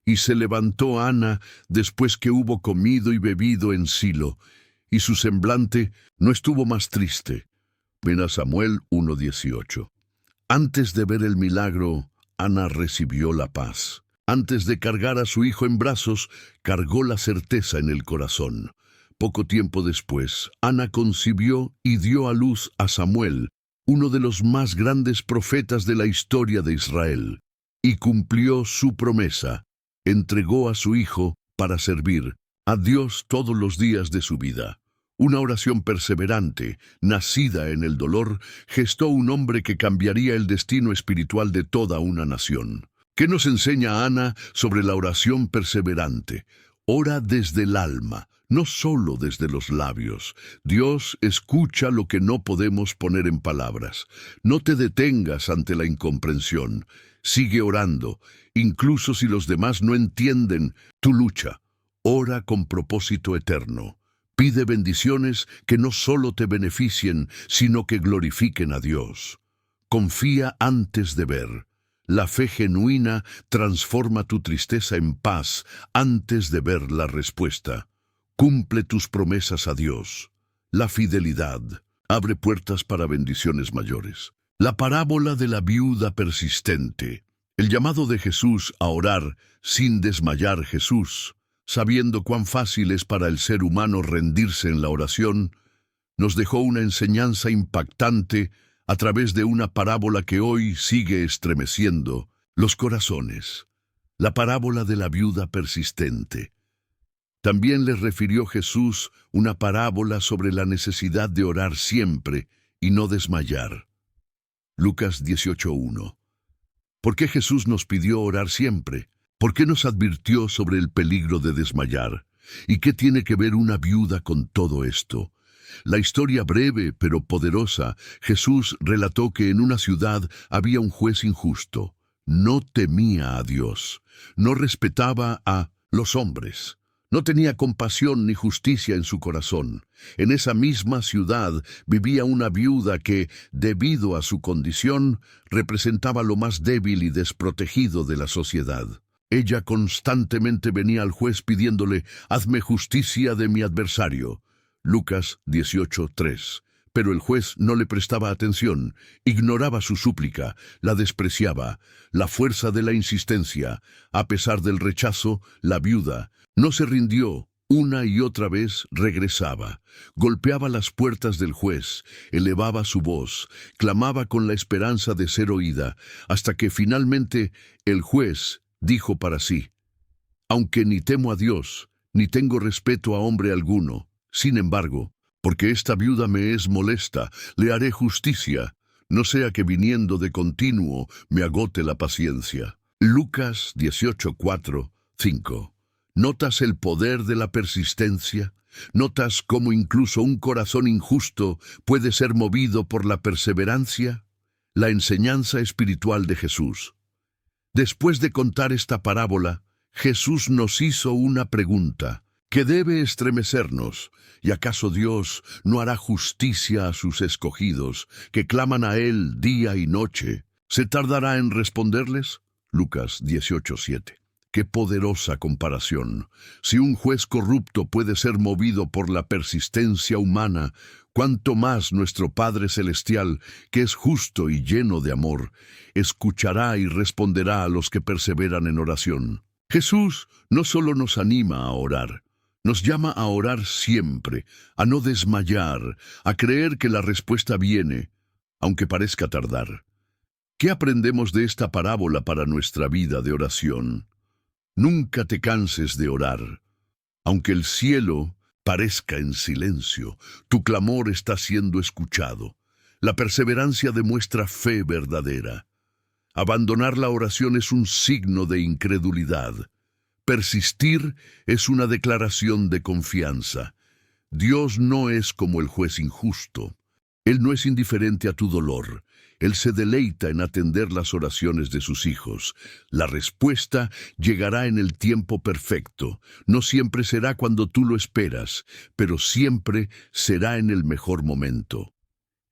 Y se levantó Ana después que hubo comido y bebido en Silo, y su semblante no estuvo más triste. 1 Samuel 1:18. Antes de ver el milagro, Ana recibió la paz. Antes de cargar a su hijo en brazos, cargó la certeza en el corazón. Poco tiempo después, Ana concibió y dio a luz a Samuel, uno de los más grandes profetas de la historia de Israel, y cumplió su promesa. Entregó a su hijo para servir a Dios todos los días de su vida. Una oración perseverante, nacida en el dolor, gestó un hombre que cambiaría el destino espiritual de toda una nación. ¿Qué nos enseña Ana sobre la oración perseverante? Ora desde el alma, no solo desde los labios. Dios escucha lo que no podemos poner en palabras. No te detengas ante la incomprensión. Sigue orando, incluso si los demás no entienden tu lucha. Ora con propósito eterno. Pide bendiciones que no solo te beneficien, sino que glorifiquen a Dios. Confía antes de ver. La fe genuina transforma tu tristeza en paz antes de ver la respuesta. Cumple tus promesas a Dios. La fidelidad abre puertas para bendiciones mayores. La parábola de la viuda persistente. El llamado de Jesús a orar sin desmayar. Jesús, sabiendo cuán fácil es para el ser humano rendirse en la oración, nos dejó una enseñanza impactante a través de una parábola que hoy sigue estremeciendo los corazones. La parábola de la viuda persistente. También les refirió Jesús una parábola sobre la necesidad de orar siempre y no desmayar. Lucas 18:1. ¿Por qué Jesús nos pidió orar siempre? ¿Por qué nos advirtió sobre el peligro de desmayar? ¿Y qué tiene que ver una viuda con todo esto? La historia breve pero poderosa, Jesús relató que en una ciudad había un juez injusto. No temía a Dios, no respetaba a los hombres, no tenía compasión ni justicia en su corazón. En esa misma ciudad vivía una viuda que, debido a su condición, representaba lo más débil y desprotegido de la sociedad. Ella constantemente venía al juez pidiéndole: «Hazme justicia de mi adversario». Lucas 18:3. Pero el juez no le prestaba atención, ignoraba su súplica, la despreciaba. La fuerza de la insistencia, a pesar del rechazo, la viuda no se rindió. Una y otra vez regresaba, golpeaba las puertas del juez, elevaba su voz, clamaba con la esperanza de ser oída, hasta que finalmente el juez dijo para sí: «Aunque ni temo a Dios, ni tengo respeto a hombre alguno, sin embargo, porque esta viuda me es molesta, le haré justicia, no sea que viniendo de continuo me agote la paciencia». Lucas 18:4, 5. ¿Notas el poder de la persistencia? ¿Notas cómo incluso un corazón injusto puede ser movido por la perseverancia? La enseñanza espiritual de Jesús. Después de contar esta parábola, Jesús nos hizo una pregunta que debe estremecernos. ¿Y acaso Dios no hará justicia a sus escogidos, que claman a Él día y noche? ¿Se tardará en responderles? Lucas 18:7. ¡Qué poderosa comparación! Si un juez corrupto puede ser movido por la persistencia humana, cuánto más nuestro Padre Celestial, que es justo y lleno de amor, escuchará y responderá a los que perseveran en oración. Jesús no solo nos anima a orar, nos llama a orar siempre, a no desmayar, a creer que la respuesta viene, aunque parezca tardar. ¿Qué aprendemos de esta parábola para nuestra vida de oración? Nunca te canses de orar. Aunque el cielo parezca en silencio, tu clamor está siendo escuchado. La perseverancia demuestra fe verdadera. Abandonar la oración es un signo de incredulidad. Persistir es una declaración de confianza. Dios no es como el juez injusto. Él no es indiferente a tu dolor. Él se deleita en atender las oraciones de sus hijos. La respuesta llegará en el tiempo perfecto. No siempre será cuando tú lo esperas, pero siempre será en el mejor momento.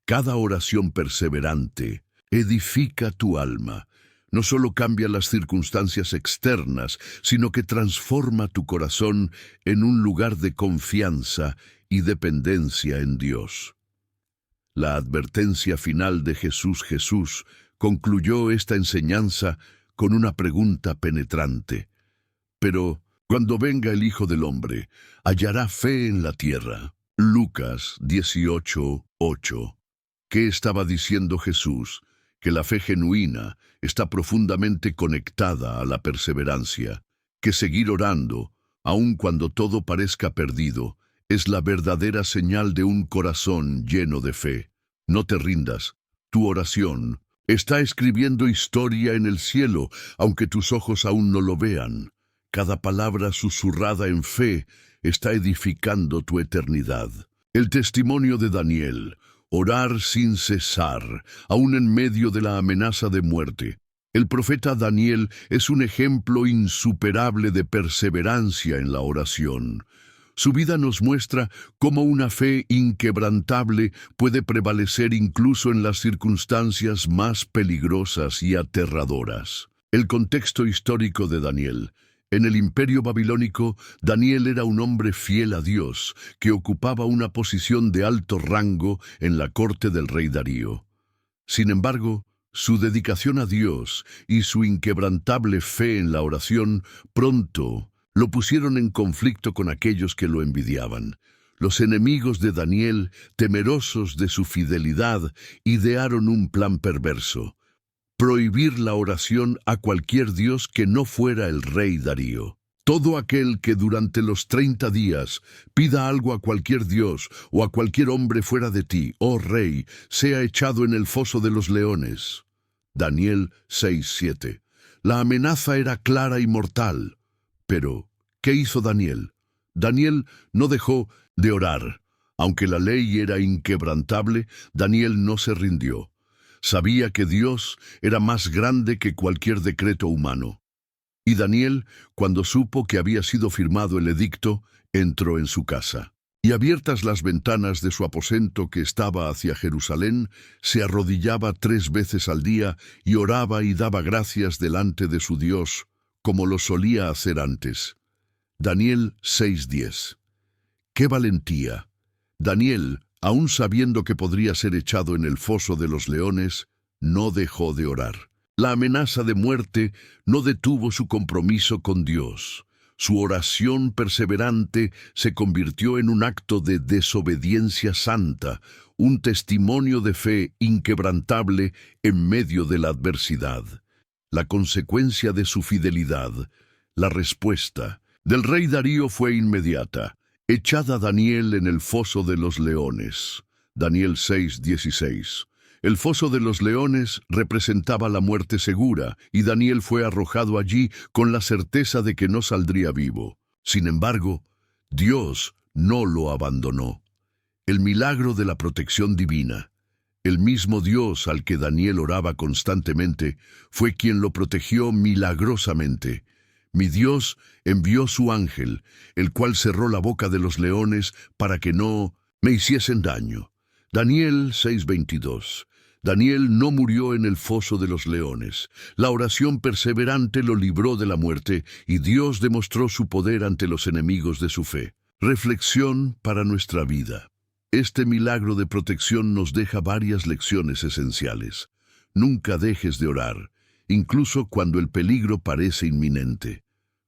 Cada oración perseverante edifica tu alma. No solo cambia las circunstancias externas, sino que transforma tu corazón en un lugar de confianza y dependencia en Dios. La advertencia final de Jesús: concluyó esta enseñanza con una pregunta penetrante. Pero cuando venga el Hijo del Hombre, ¿hallará fe en la tierra? Lucas 18:8. ¿Qué estaba diciendo Jesús? Que la fe genuina está profundamente conectada a la perseverancia, que seguir orando, aun cuando todo parezca perdido, es la verdadera señal de un corazón lleno de fe. No te rindas. Tu oración está escribiendo historia en el cielo, aunque tus ojos aún no lo vean. Cada palabra susurrada en fe está edificando tu eternidad. El testimonio de Daniel: orar sin cesar, aún en medio de la amenaza de muerte. El profeta Daniel es un ejemplo insuperable de perseverancia en la oración. Su vida nos muestra cómo una fe inquebrantable puede prevalecer incluso en las circunstancias más peligrosas y aterradoras. El contexto histórico de Daniel. En el Imperio Babilónico, Daniel era un hombre fiel a Dios, que ocupaba una posición de alto rango en la corte del rey Darío. Sin embargo, su dedicación a Dios y su inquebrantable fe en la oración pronto lo pusieron en conflicto con aquellos que lo envidiaban. Los enemigos de Daniel, temerosos de su fidelidad, idearon un plan perverso: prohibir la oración a cualquier dios que no fuera el rey Darío. Todo aquel que durante los 30 días pida algo a cualquier dios o a cualquier hombre fuera de ti, oh rey, sea echado en el foso de los leones. Daniel 6:7. La amenaza era clara y mortal. Pero, ¿qué hizo Daniel? Daniel no dejó de orar. Aunque la ley era inquebrantable, Daniel no se rindió. Sabía que Dios era más grande que cualquier decreto humano. Y Daniel, cuando supo que había sido firmado el edicto, entró en su casa. Y abiertas las ventanas de su aposento que estaba hacia Jerusalén, se arrodillaba 3 veces al día y oraba y daba gracias delante de su Dios, como lo solía hacer antes. Daniel 6:10. ¡Qué valentía! Daniel, aun sabiendo que podría ser echado en el foso de los leones, no dejó de orar. La amenaza de muerte no detuvo su compromiso con Dios. Su oración perseverante se convirtió en un acto de desobediencia santa, un testimonio de fe inquebrantable en medio de la adversidad. La consecuencia de su fidelidad, la respuesta del rey Darío fue inmediata: echada Daniel en el foso de los leones. Daniel 6:16. El foso de los leones representaba la muerte segura, y Daniel fue arrojado allí con la certeza de que no saldría vivo. Sin embargo, Dios no lo abandonó. El milagro de la protección divina. El mismo Dios al que Daniel oraba constantemente fue quien lo protegió milagrosamente. Mi Dios envió su ángel, el cual cerró la boca de los leones para que no me hiciesen daño. Daniel 6:22. Daniel no murió en el foso de los leones. La oración perseverante lo libró de la muerte y Dios demostró su poder ante los enemigos de su fe. Reflexión para nuestra vida. Este milagro de protección nos deja varias lecciones esenciales. Nunca dejes de orar, incluso cuando el peligro parece inminente.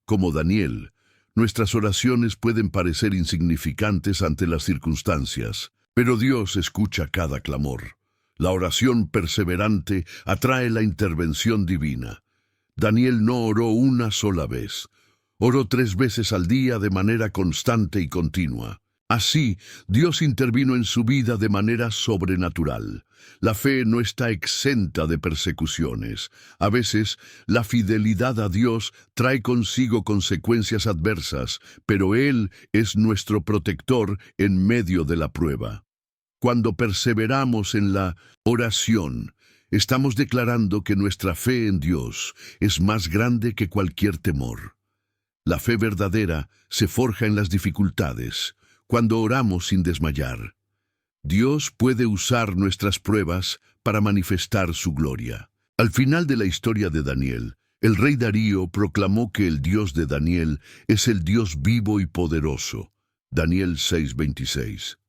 Como Daniel, nuestras oraciones pueden parecer insignificantes ante las circunstancias, pero Dios escucha cada clamor. La oración perseverante atrae la intervención divina. Daniel no oró una sola vez. Oró 3 veces al día de manera constante y continua. Así, Dios intervino en su vida de manera sobrenatural. La fe no está exenta de persecuciones. A veces, la fidelidad a Dios trae consigo consecuencias adversas, pero Él es nuestro protector en medio de la prueba. Cuando perseveramos en la oración, estamos declarando que nuestra fe en Dios es más grande que cualquier temor. La fe verdadera se forja en las dificultades, cuando oramos sin desmayar. Dios puede usar nuestras pruebas para manifestar su gloria. Al final de la historia de Daniel, el rey Darío proclamó que el Dios de Daniel es el Dios vivo y poderoso. Daniel 6:26.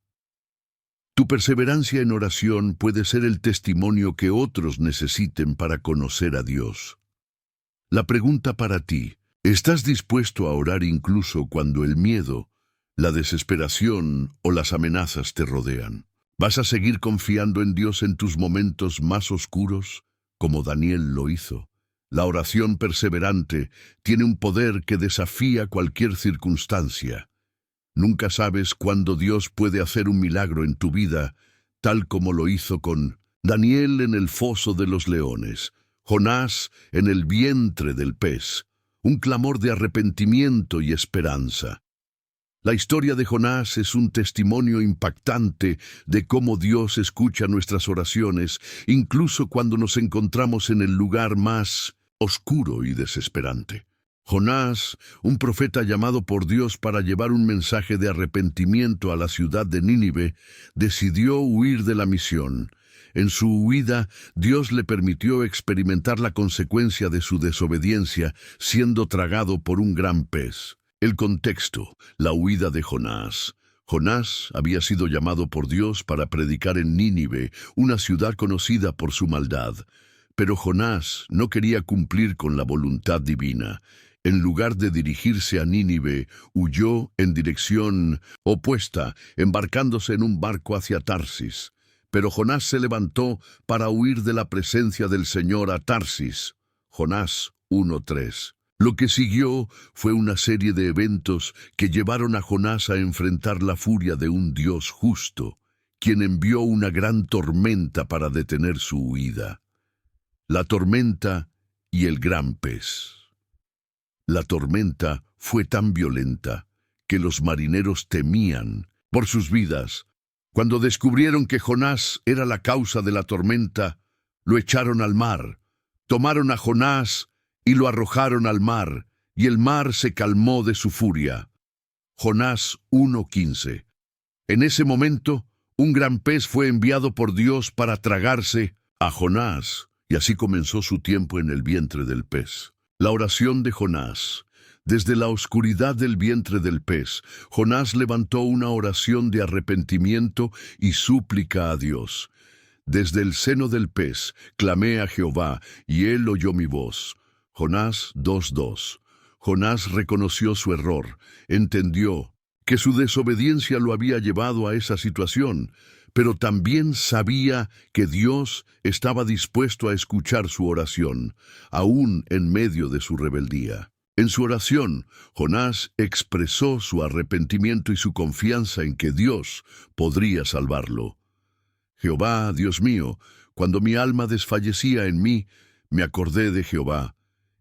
Tu perseverancia en oración puede ser el testimonio que otros necesiten para conocer a Dios. La pregunta para ti: ¿estás dispuesto a orar incluso cuando el miedo, la desesperación o las amenazas te rodean? ¿Vas a seguir confiando en Dios en tus momentos más oscuros, como Daniel lo hizo? La oración perseverante tiene un poder que desafía cualquier circunstancia. Nunca sabes cuándo Dios puede hacer un milagro en tu vida, tal como lo hizo con Daniel en el foso de los leones, Jonás en el vientre del pez, un clamor de arrepentimiento y esperanza. La historia de Jonás es un testimonio impactante de cómo Dios escucha nuestras oraciones, incluso cuando nos encontramos en el lugar más oscuro y desesperante. Jonás, un profeta llamado por Dios para llevar un mensaje de arrepentimiento a la ciudad de Nínive, decidió huir de la misión. En su huida, Dios le permitió experimentar la consecuencia de su desobediencia, siendo tragado por un gran pez. El contexto: la huida de Jonás. Jonás había sido llamado por Dios para predicar en Nínive, una ciudad conocida por su maldad. Pero Jonás no quería cumplir con la voluntad divina. En lugar de dirigirse a Nínive, huyó en dirección opuesta, embarcándose en un barco hacia Tarsis. Pero Jonás se levantó para huir de la presencia del Señor a Tarsis. Jonás 1:3. Lo que siguió fue una serie de eventos que llevaron a Jonás a enfrentar la furia de un Dios justo, quien envió una gran tormenta para detener su huida. La tormenta y el gran pez. La tormenta fue tan violenta que los marineros temían por sus vidas. Cuando descubrieron que Jonás era la causa de la tormenta, lo echaron al mar, tomaron a Jonás y lo arrojaron al mar, y el mar se calmó de su furia. Jonás 1:15. En ese momento, un gran pez fue enviado por Dios para tragarse a Jonás, y así comenzó su tiempo en el vientre del pez. La oración de Jonás. Desde la oscuridad del vientre del pez, Jonás levantó una oración de arrepentimiento y súplica a Dios. Desde el seno del pez, clamé a Jehová, y él oyó mi voz. Jonás 2:2. Jonás reconoció su error, entendió que su desobediencia lo había llevado a esa situación, pero también sabía que Dios estaba dispuesto a escuchar su oración, aún en medio de su rebeldía. En su oración, Jonás expresó su arrepentimiento y su confianza en que Dios podría salvarlo. Jehová, Dios mío, cuando mi alma desfallecía en mí, me acordé de Jehová,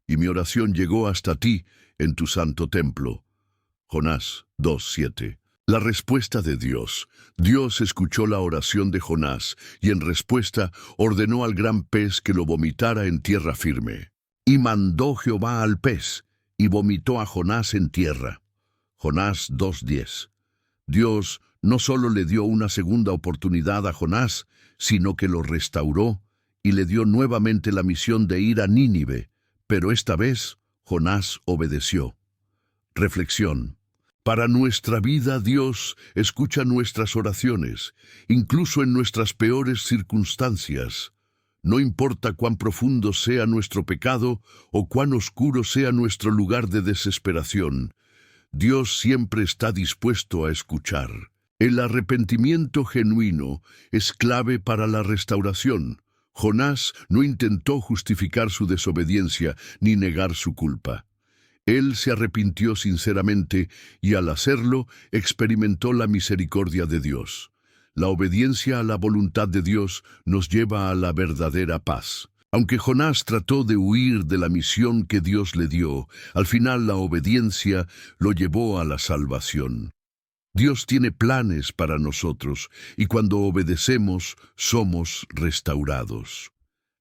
y mi oración llegó hasta ti en tu santo templo. Jonás 2:7. La respuesta de Dios. Dios escuchó la oración de Jonás, y en respuesta ordenó al gran pez que lo vomitara en tierra firme. Y mandó Jehová al pez, y vomitó a Jonás en tierra. Jonás 2:10. Dios no solo le dio una segunda oportunidad a Jonás, sino que lo restauró y le dio nuevamente la misión de ir a Nínive, pero esta vez Jonás obedeció. Reflexión. Para nuestra vida, Dios escucha nuestras oraciones, incluso en nuestras peores circunstancias. No importa cuán profundo sea nuestro pecado o cuán oscuro sea nuestro lugar de desesperación, Dios siempre está dispuesto a escuchar. El arrepentimiento genuino es clave para la restauración. Jonás no intentó justificar su desobediencia ni negar su culpa. Él se arrepintió sinceramente y al hacerlo experimentó la misericordia de Dios. La obediencia a la voluntad de Dios nos lleva a la verdadera paz. Aunque Jonás trató de huir de la misión que Dios le dio, al final la obediencia lo llevó a la salvación. Dios tiene planes para nosotros y cuando obedecemos somos restaurados.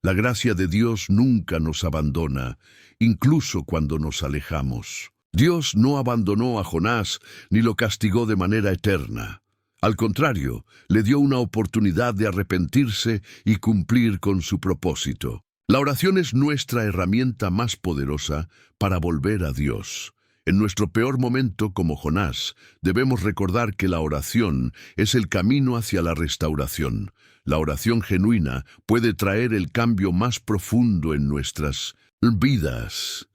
La gracia de Dios nunca nos abandona, incluso cuando nos alejamos. Dios no abandonó a Jonás ni lo castigó de manera eterna. Al contrario, le dio una oportunidad de arrepentirse y cumplir con su propósito. La oración es nuestra herramienta más poderosa para volver a Dios. En nuestro peor momento, como Jonás, debemos recordar que la oración es el camino hacia la restauración. La oración genuina puede traer el cambio más profundo en nuestras vidas.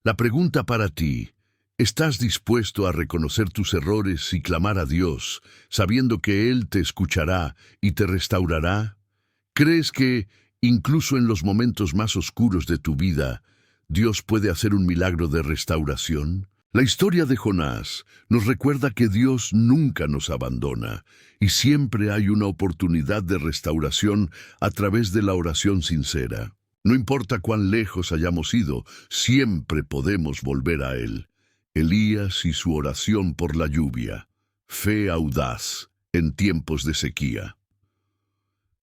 La pregunta para ti: ¿estás dispuesto a reconocer tus errores y clamar a Dios, sabiendo que Él te escuchará y te restaurará? ¿Crees que, incluso en los momentos más oscuros de tu vida, Dios puede hacer un milagro de restauración? La historia de Jonás nos recuerda que Dios nunca nos abandona y siempre hay una oportunidad de restauración a través de la oración sincera. No importa cuán lejos hayamos ido, siempre podemos volver a Él. Elías y su oración por la lluvia. Fe audaz en tiempos de sequía.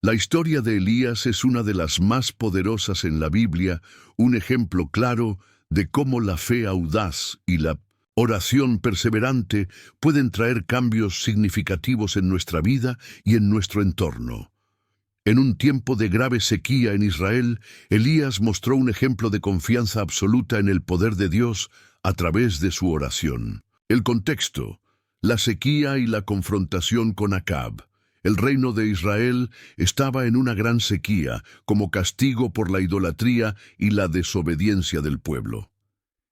La historia de Elías es una de las más poderosas en la Biblia, un ejemplo claro de cómo la fe audaz y la oración perseverante pueden traer cambios significativos en nuestra vida y en nuestro entorno. En un tiempo de grave sequía en Israel, Elías mostró un ejemplo de confianza absoluta en el poder de Dios a través de su oración. El contexto: la sequía y la confrontación con Acab. El reino de Israel estaba en una gran sequía, como castigo por la idolatría y la desobediencia del pueblo.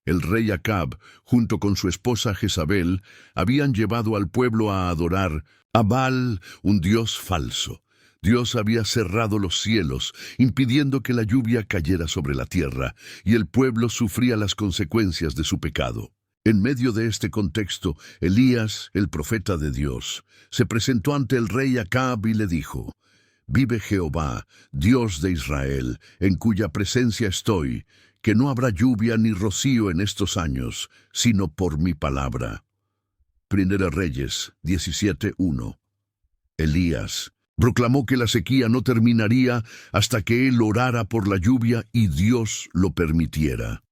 El rey Acab, junto con su esposa Jezabel, habían llevado al pueblo a adorar a Baal, un dios falso. Dios había cerrado los cielos, impidiendo que la lluvia cayera sobre la tierra, y el pueblo sufría las consecuencias de su pecado. En medio de este contexto, Elías, el profeta de Dios, se presentó ante el rey Acab y le dijo: «Vive Jehová, Dios de Israel, en cuya presencia estoy, que no habrá lluvia ni rocío en estos años, sino por mi palabra». Primera Reyes 17:1. Elías proclamó que la sequía no terminaría hasta que él orara por la lluvia y Dios lo permitiera.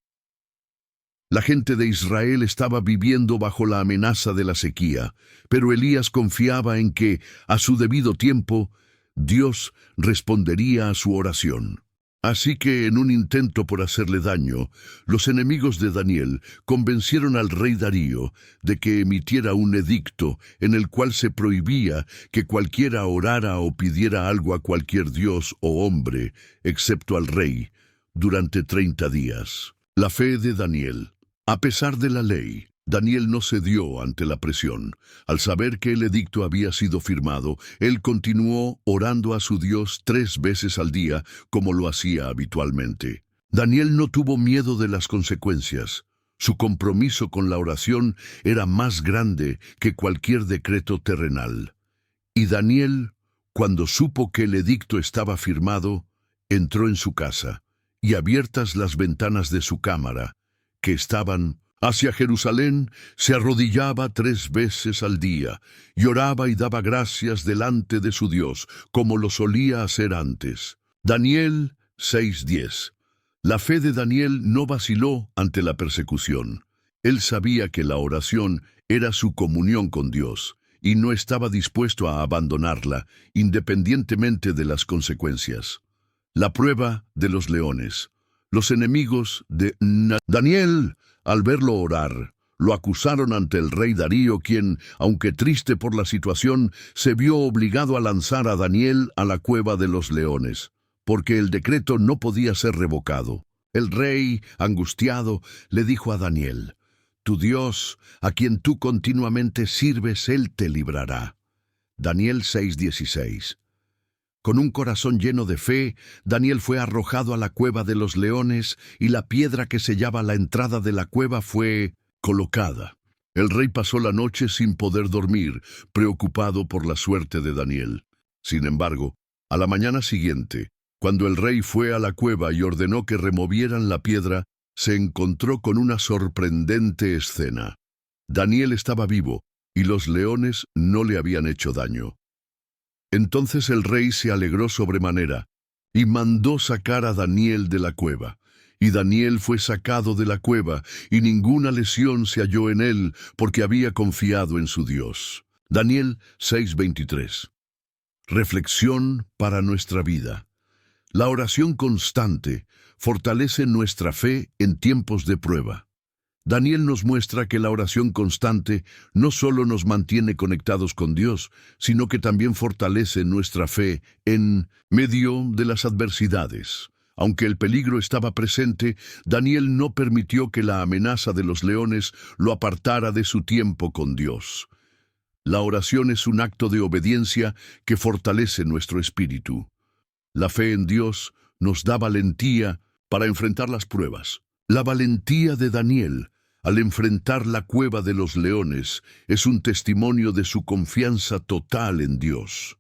La gente de Israel estaba viviendo bajo la amenaza de la sequía, pero Elías confiaba en que, a su debido tiempo, Dios respondería a su oración. Así que, en un intento por hacerle daño, los enemigos de Daniel convencieron al rey Darío de que emitiera un edicto en el cual se prohibía que cualquiera orara o pidiera algo a cualquier dios o hombre, excepto al rey, durante 30 días. La fe de Daniel. A pesar de la ley, Daniel no cedió ante la presión. Al saber que el edicto había sido firmado, él continuó orando a su Dios 3 veces al día, como lo hacía habitualmente. Daniel no tuvo miedo de las consecuencias. Su compromiso con la oración era más grande que cualquier decreto terrenal. Y Daniel, cuando supo que el edicto estaba firmado, entró en su casa, y abiertas las ventanas de su cámara, que estaban hacia Jerusalén, se arrodillaba 3 veces al día, lloraba y daba gracias delante de su Dios, como lo solía hacer antes. Daniel 6:10. La fe de Daniel no vaciló ante la persecución. Él sabía que la oración era su comunión con Dios, y no estaba dispuesto a abandonarla, independientemente de las consecuencias. La prueba de los leones. Los enemigos de Daniel, al verlo orar, lo acusaron ante el rey Darío, quien, aunque triste por la situación, se vio obligado a lanzar a Daniel a la cueva de los leones, porque el decreto no podía ser revocado. El rey, angustiado, le dijo a Daniel: «Tu Dios, a quien tú continuamente sirves, Él te librará». Daniel 6:16. Con un corazón lleno de fe, Daniel fue arrojado a la cueva de los leones y la piedra que sellaba la entrada de la cueva fue colocada. El rey pasó la noche sin poder dormir, preocupado por la suerte de Daniel. Sin embargo, a la mañana siguiente, cuando el rey fue a la cueva y ordenó que removieran la piedra, se encontró con una sorprendente escena. Daniel estaba vivo y los leones no le habían hecho daño. Entonces el rey se alegró sobremanera y mandó sacar a Daniel de la cueva. Y Daniel fue sacado de la cueva, y ninguna lesión se halló en él, porque había confiado en su Dios. Daniel 6:23. Reflexión para nuestra vida. La oración constante fortalece nuestra fe en tiempos de prueba. Daniel nos muestra que la oración constante no solo nos mantiene conectados con Dios, sino que también fortalece nuestra fe en medio de las adversidades. Aunque el peligro estaba presente, Daniel no permitió que la amenaza de los leones lo apartara de su tiempo con Dios. La oración es un acto de obediencia que fortalece nuestro espíritu. La fe en Dios nos da valentía para enfrentar las pruebas. La valentía de Daniel al enfrentar la cueva de los leones es un testimonio de su confianza total en Dios.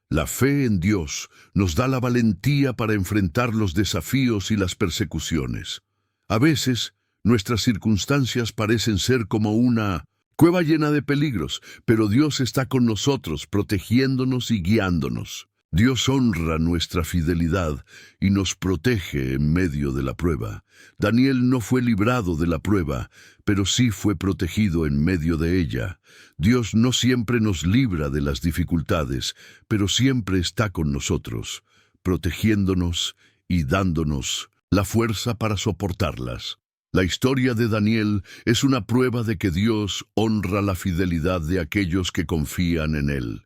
La fe en Dios nos da la valentía para enfrentar los desafíos y las persecuciones. A veces, nuestras circunstancias parecen ser como una cueva llena de peligros, pero Dios está con nosotros, protegiéndonos y guiándonos. Dios honra nuestra fidelidad y nos protege en medio de la prueba. Daniel no fue librado de la prueba, pero sí fue protegido en medio de ella. Dios no siempre nos libra de las dificultades, pero siempre está con nosotros, protegiéndonos y dándonos la fuerza para soportarlas. La historia de Daniel es una prueba de que Dios honra la fidelidad de aquellos que confían en Él.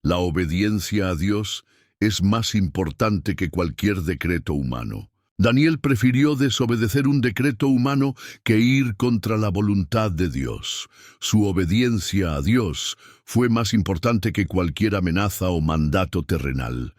La obediencia a Dios es más importante que cualquier decreto humano. Daniel prefirió desobedecer un decreto humano que ir contra la voluntad de Dios. Su obediencia a Dios fue más importante que cualquier amenaza o mandato terrenal.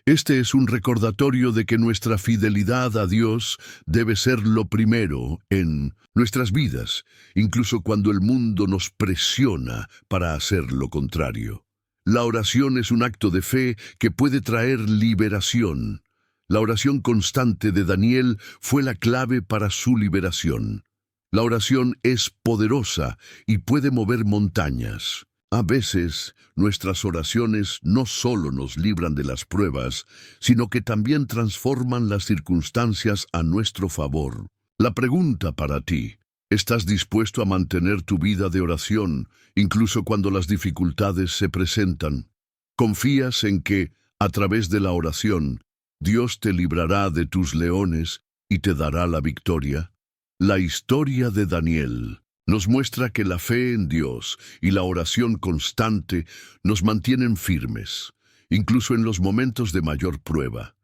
Este es un recordatorio de que nuestra fidelidad a Dios debe ser lo primero en nuestras vidas, incluso cuando el mundo nos presiona para hacer lo contrario. La oración es un acto de fe que puede traer liberación. La oración constante de Daniel fue la clave para su liberación. La oración es poderosa y puede mover montañas. A veces, nuestras oraciones no solo nos libran de las pruebas, sino que también transforman las circunstancias a nuestro favor. La pregunta para ti: ¿estás dispuesto a mantener tu vida de oración, incluso cuando las dificultades se presentan? ¿Confías en que, a través de la oración, Dios te librará de tus leones y te dará la victoria? La historia de Daniel nos muestra que la fe en Dios y la oración constante nos mantienen firmes, incluso en los momentos de mayor prueba.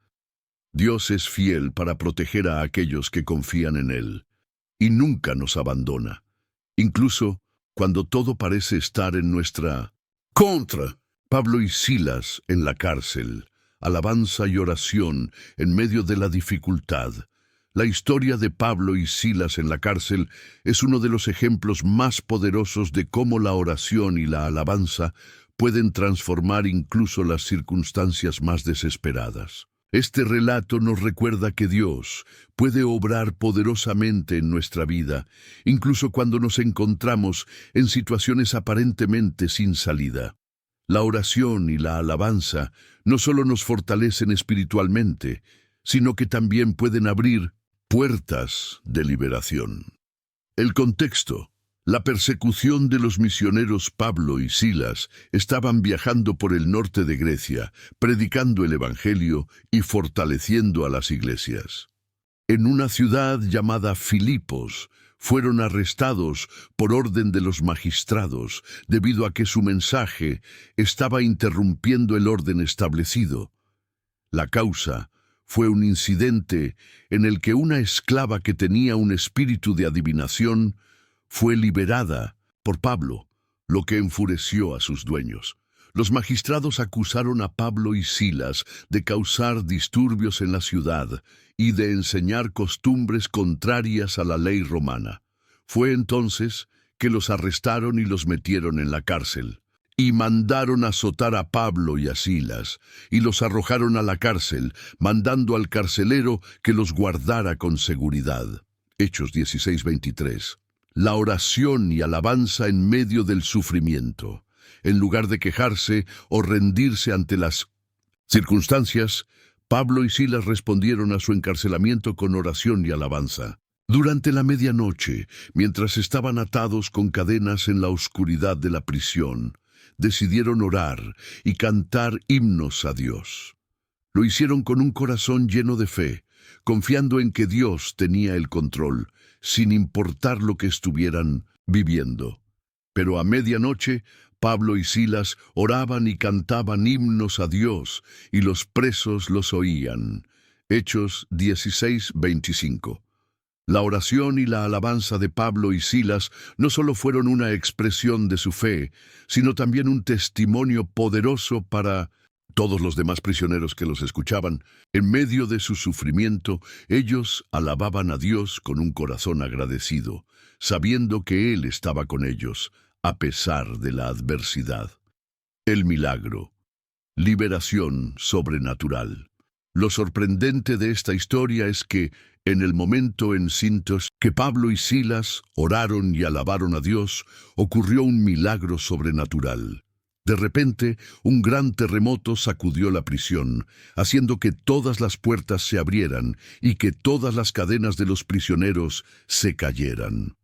Dios es fiel para proteger a aquellos que confían en Él, y nunca nos abandona, incluso cuando todo parece estar en nuestra contra. Pablo y Silas en la cárcel, alabanza y oración en medio de la dificultad. La historia de Pablo y Silas en la cárcel es uno de los ejemplos más poderosos de cómo la oración y la alabanza pueden transformar incluso las circunstancias más desesperadas. Este relato nos recuerda que Dios puede obrar poderosamente en nuestra vida, incluso cuando nos encontramos en situaciones aparentemente sin salida. La oración y la alabanza no solo nos fortalecen espiritualmente, sino que también pueden abrir puertas de liberación. El contexto: la persecución de los misioneros Pablo y Silas estaban viajando por el norte de Grecia, predicando el Evangelio y fortaleciendo a las iglesias. En una ciudad llamada Filipos, fueron arrestados por orden de los magistrados, debido a que su mensaje estaba interrumpiendo el orden establecido. La causa fue un incidente en el que una esclava que tenía un espíritu de adivinación fue liberada por Pablo, lo que enfureció a sus dueños. Los magistrados acusaron a Pablo y Silas de causar disturbios en la ciudad y de enseñar costumbres contrarias a la ley romana. Fue entonces que los arrestaron y los metieron en la cárcel, y mandaron azotar a Pablo y a Silas, y los arrojaron a la cárcel, mandando al carcelero que los guardara con seguridad. Hechos 16:23. La oración y alabanza en medio del sufrimiento. En lugar de quejarse o rendirse ante las circunstancias, Pablo y Silas respondieron a su encarcelamiento con oración y alabanza. Durante la medianoche, mientras estaban atados con cadenas en la oscuridad de la prisión, decidieron orar y cantar himnos a Dios. Lo hicieron con un corazón lleno de fe, confiando en que Dios tenía el control, sin importar lo que estuvieran viviendo. Pero a medianoche, Pablo y Silas oraban y cantaban himnos a Dios, y los presos los oían. Hechos 16:25. La oración y la alabanza de Pablo y Silas no solo fueron una expresión de su fe, sino también un testimonio poderoso para todos los demás prisioneros que los escuchaban. En medio de su sufrimiento, ellos alababan a Dios con un corazón agradecido, sabiendo que Él estaba con ellos, a pesar de la adversidad. El milagro. Liberación sobrenatural. Lo sorprendente de esta historia es que, en el momento en Sintos que Pablo y Silas oraron y alabaron a Dios, ocurrió un milagro sobrenatural. De repente, un gran terremoto sacudió la prisión, haciendo que todas las puertas se abrieran y que todas las cadenas de los prisioneros se cayeran.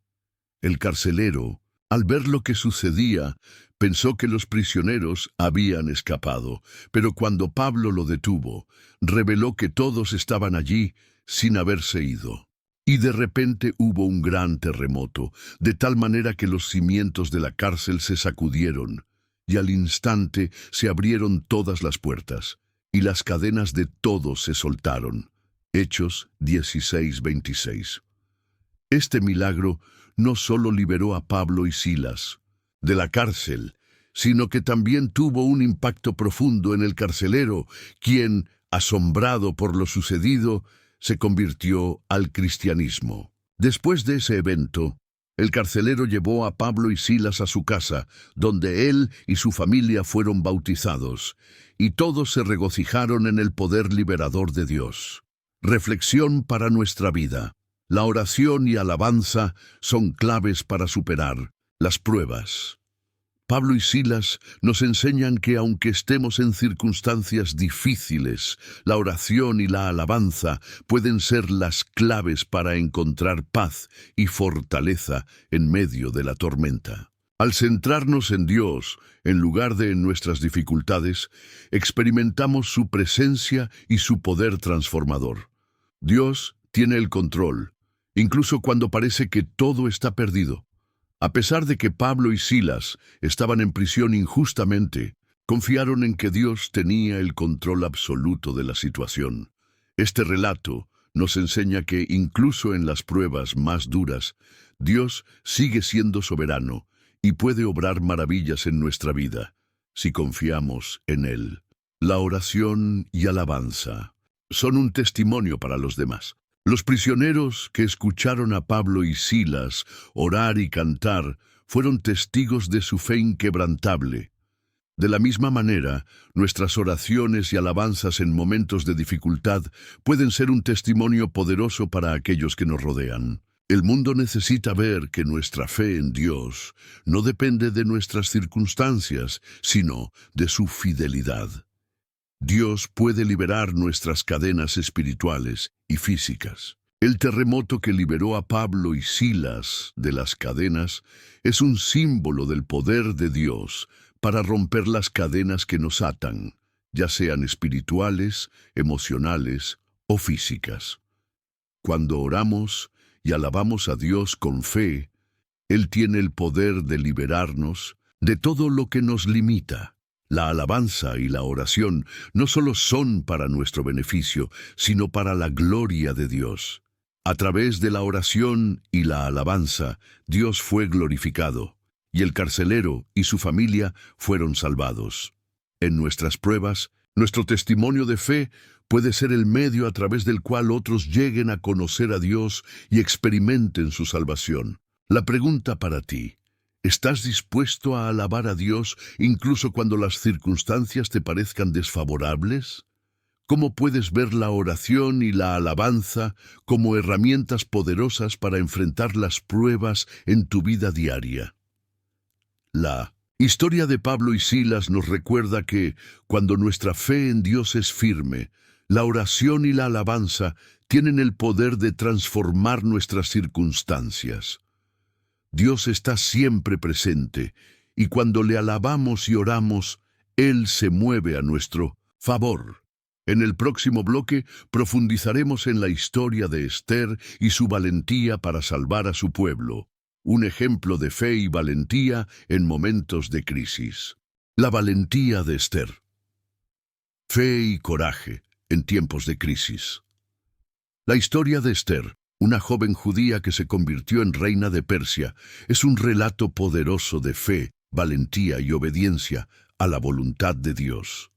El carcelero, al ver lo que sucedía, pensó que los prisioneros habían escapado, pero cuando Pablo lo detuvo, reveló que todos estaban allí sin haberse ido. Y de repente hubo un gran terremoto, de tal manera que los cimientos de la cárcel se sacudieron, y al instante se abrieron todas las puertas, y las cadenas de todos se soltaron. Hechos 16:26. Este milagro no solo liberó a Pablo y Silas de la cárcel, sino que también tuvo un impacto profundo en el carcelero, quien, asombrado por lo sucedido, se convirtió al cristianismo. Después de ese evento, el carcelero llevó a Pablo y Silas a su casa, donde él y su familia fueron bautizados, y todos se regocijaron en el poder liberador de Dios. Reflexión para nuestra vida. La oración y alabanza son claves para superar las pruebas. Pablo y Silas nos enseñan que aunque estemos en circunstancias difíciles, la oración y la alabanza pueden ser las claves para encontrar paz y fortaleza en medio de la tormenta. Al centrarnos en Dios, en lugar de en nuestras dificultades, experimentamos su presencia y su poder transformador. Dios tiene el control, incluso cuando parece que todo está perdido. A pesar de que Pablo y Silas estaban en prisión injustamente, confiaron en que Dios tenía el control absoluto de la situación. Este relato nos enseña que incluso en las pruebas más duras, Dios sigue siendo soberano y puede obrar maravillas en nuestra vida, si confiamos en Él. La oración y alabanza son un testimonio para los demás. Los prisioneros que escucharon a Pablo y Silas orar y cantar fueron testigos de su fe inquebrantable. De la misma manera, nuestras oraciones y alabanzas en momentos de dificultad pueden ser un testimonio poderoso para aquellos que nos rodean. El mundo necesita ver que nuestra fe en Dios no depende de nuestras circunstancias, sino de su fidelidad. Dios puede liberar nuestras cadenas espirituales y físicas. El terremoto que liberó a Pablo y Silas de las cadenas es un símbolo del poder de Dios para romper las cadenas que nos atan, ya sean espirituales, emocionales o físicas. Cuando oramos y alabamos a Dios con fe, Él tiene el poder de liberarnos de todo lo que nos limita. La alabanza y la oración no solo son para nuestro beneficio, sino para la gloria de Dios. A través de la oración y la alabanza, Dios fue glorificado, y el carcelero y su familia fueron salvados. En nuestras pruebas, nuestro testimonio de fe puede ser el medio a través del cual otros lleguen a conocer a Dios y experimenten su salvación. La pregunta para ti: ¿estás dispuesto a alabar a Dios incluso cuando las circunstancias te parezcan desfavorables? ¿Cómo puedes ver la oración y la alabanza como herramientas poderosas para enfrentar las pruebas en tu vida diaria? La historia de Pablo y Silas nos recuerda que, cuando nuestra fe en Dios es firme, la oración y la alabanza tienen el poder de transformar nuestras circunstancias. Dios está siempre presente, y cuando le alabamos y oramos, Él se mueve a nuestro favor. En el próximo bloque profundizaremos en la historia de Esther y su valentía para salvar a su pueblo, un ejemplo de fe y valentía en momentos de crisis. La valentía de Esther. Fe y coraje en tiempos de crisis. La historia de Esther, una joven judía que se convirtió en reina de Persia, es un relato poderoso de fe, valentía y obediencia a la voluntad de Dios.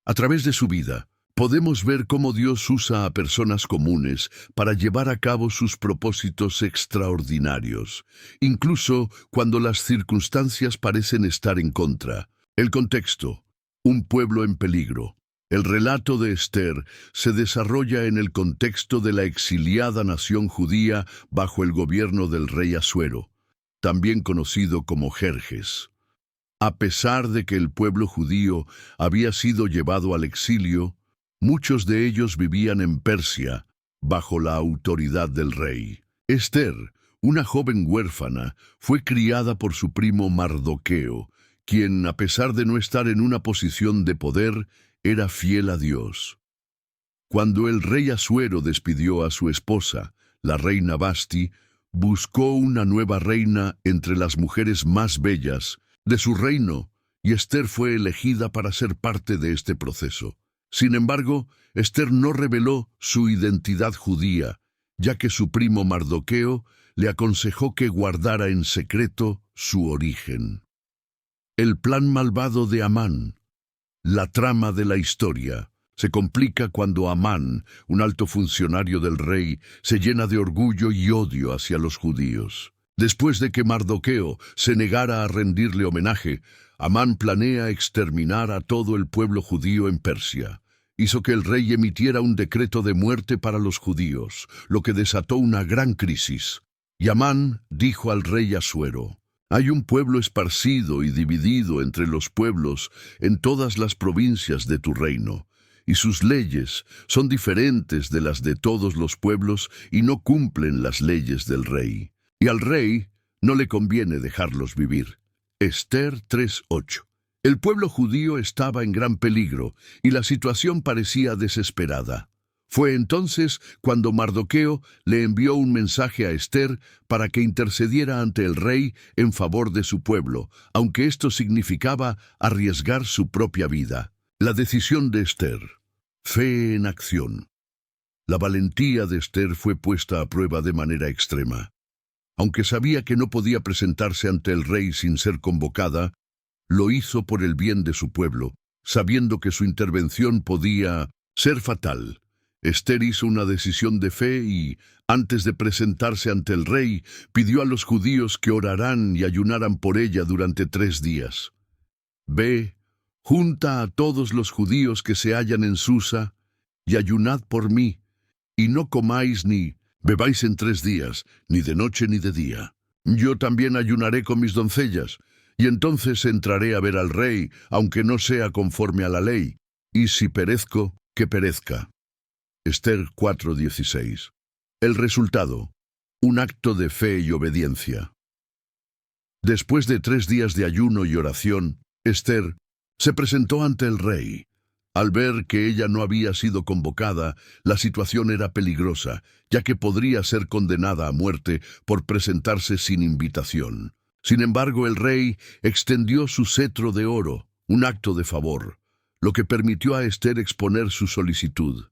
A través de su vida, podemos ver cómo Dios usa a personas comunes para llevar a cabo sus propósitos extraordinarios, incluso cuando las circunstancias parecen estar en contra. El contexto: un pueblo en peligro. El relato de Esther se desarrolla en el contexto de la exiliada nación judía bajo el gobierno del rey Asuero, también conocido como Jerjes. A pesar de que el pueblo judío había sido llevado al exilio, muchos de ellos vivían en Persia, bajo la autoridad del rey. Esther, una joven huérfana, fue criada por su primo Mardoqueo, quien, a pesar de no estar en una posición de poder, era fiel a Dios. Cuando el rey Asuero despidió a su esposa, la reina Vasti, buscó una nueva reina entre las mujeres más bellas de su reino, y Esther fue elegida para ser parte de este proceso. Sin embargo, Esther no reveló su identidad judía, ya que su primo Mardoqueo le aconsejó que guardara en secreto su origen. El plan malvado de Amán. La trama de la historia se complica cuando Amán, un alto funcionario del rey, se llena de orgullo y odio hacia los judíos. Después de que Mardoqueo se negara a rendirle homenaje, Amán planea exterminar a todo el pueblo judío en Persia. Hizo que el rey emitiera un decreto de muerte para los judíos, lo que desató una gran crisis. Y Amán dijo al rey Asuero: «Hay un pueblo esparcido y dividido entre los pueblos en todas las provincias de tu reino, y sus leyes son diferentes de las de todos los pueblos y no cumplen las leyes del rey. Y al rey no le conviene dejarlos vivir». Esther 3:8. El pueblo judío estaba en gran peligro y la situación parecía desesperada. Fue entonces cuando Mardoqueo le envió un mensaje a Esther para que intercediera ante el rey en favor de su pueblo, aunque esto significaba arriesgar su propia vida. La decisión de Esther. Fe en acción. La valentía de Esther fue puesta a prueba de manera extrema. Aunque sabía que no podía presentarse ante el rey sin ser convocada, lo hizo por el bien de su pueblo, sabiendo que su intervención podía ser fatal. Esther hizo una decisión de fe y, antes de presentarse ante el rey, pidió a los judíos que oraran y ayunaran por ella durante 3 días. Ve, junta a todos los judíos que se hallan en Susa, y ayunad por mí, y no comáis ni bebáis en 3 días, ni de noche ni de día. Yo también ayunaré con mis doncellas, y entonces entraré a ver al rey, aunque no sea conforme a la ley, y si perezco, que perezca. Esther 4:16. El resultado: un acto de fe y obediencia. Después de 3 días de ayuno y oración, Esther se presentó ante el rey. Al ver que ella no había sido convocada, la situación era peligrosa, ya que podría ser condenada a muerte por presentarse sin invitación. Sin embargo, el rey extendió su cetro de oro, un acto de favor, lo que permitió a Esther exponer su solicitud.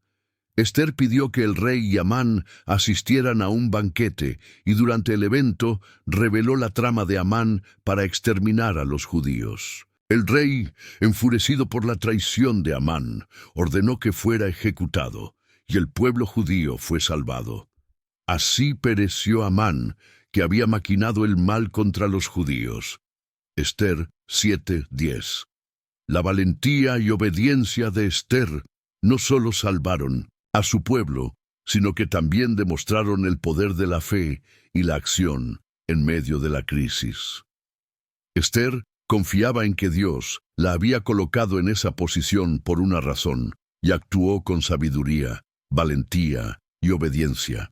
Esther pidió que el rey y Amán asistieran a un banquete y durante el evento reveló la trama de Amán para exterminar a los judíos. El rey, enfurecido por la traición de Amán, ordenó que fuera ejecutado, y el pueblo judío fue salvado. Así pereció Amán, que había maquinado el mal contra los judíos. Esther 7:10. La valentía y obediencia de Esther no solo salvaron a su pueblo, sino que también demostraron el poder de la fe y la acción en medio de la crisis. Esther confiaba en que Dios la había colocado en esa posición por una razón, y actuó con sabiduría, valentía y obediencia.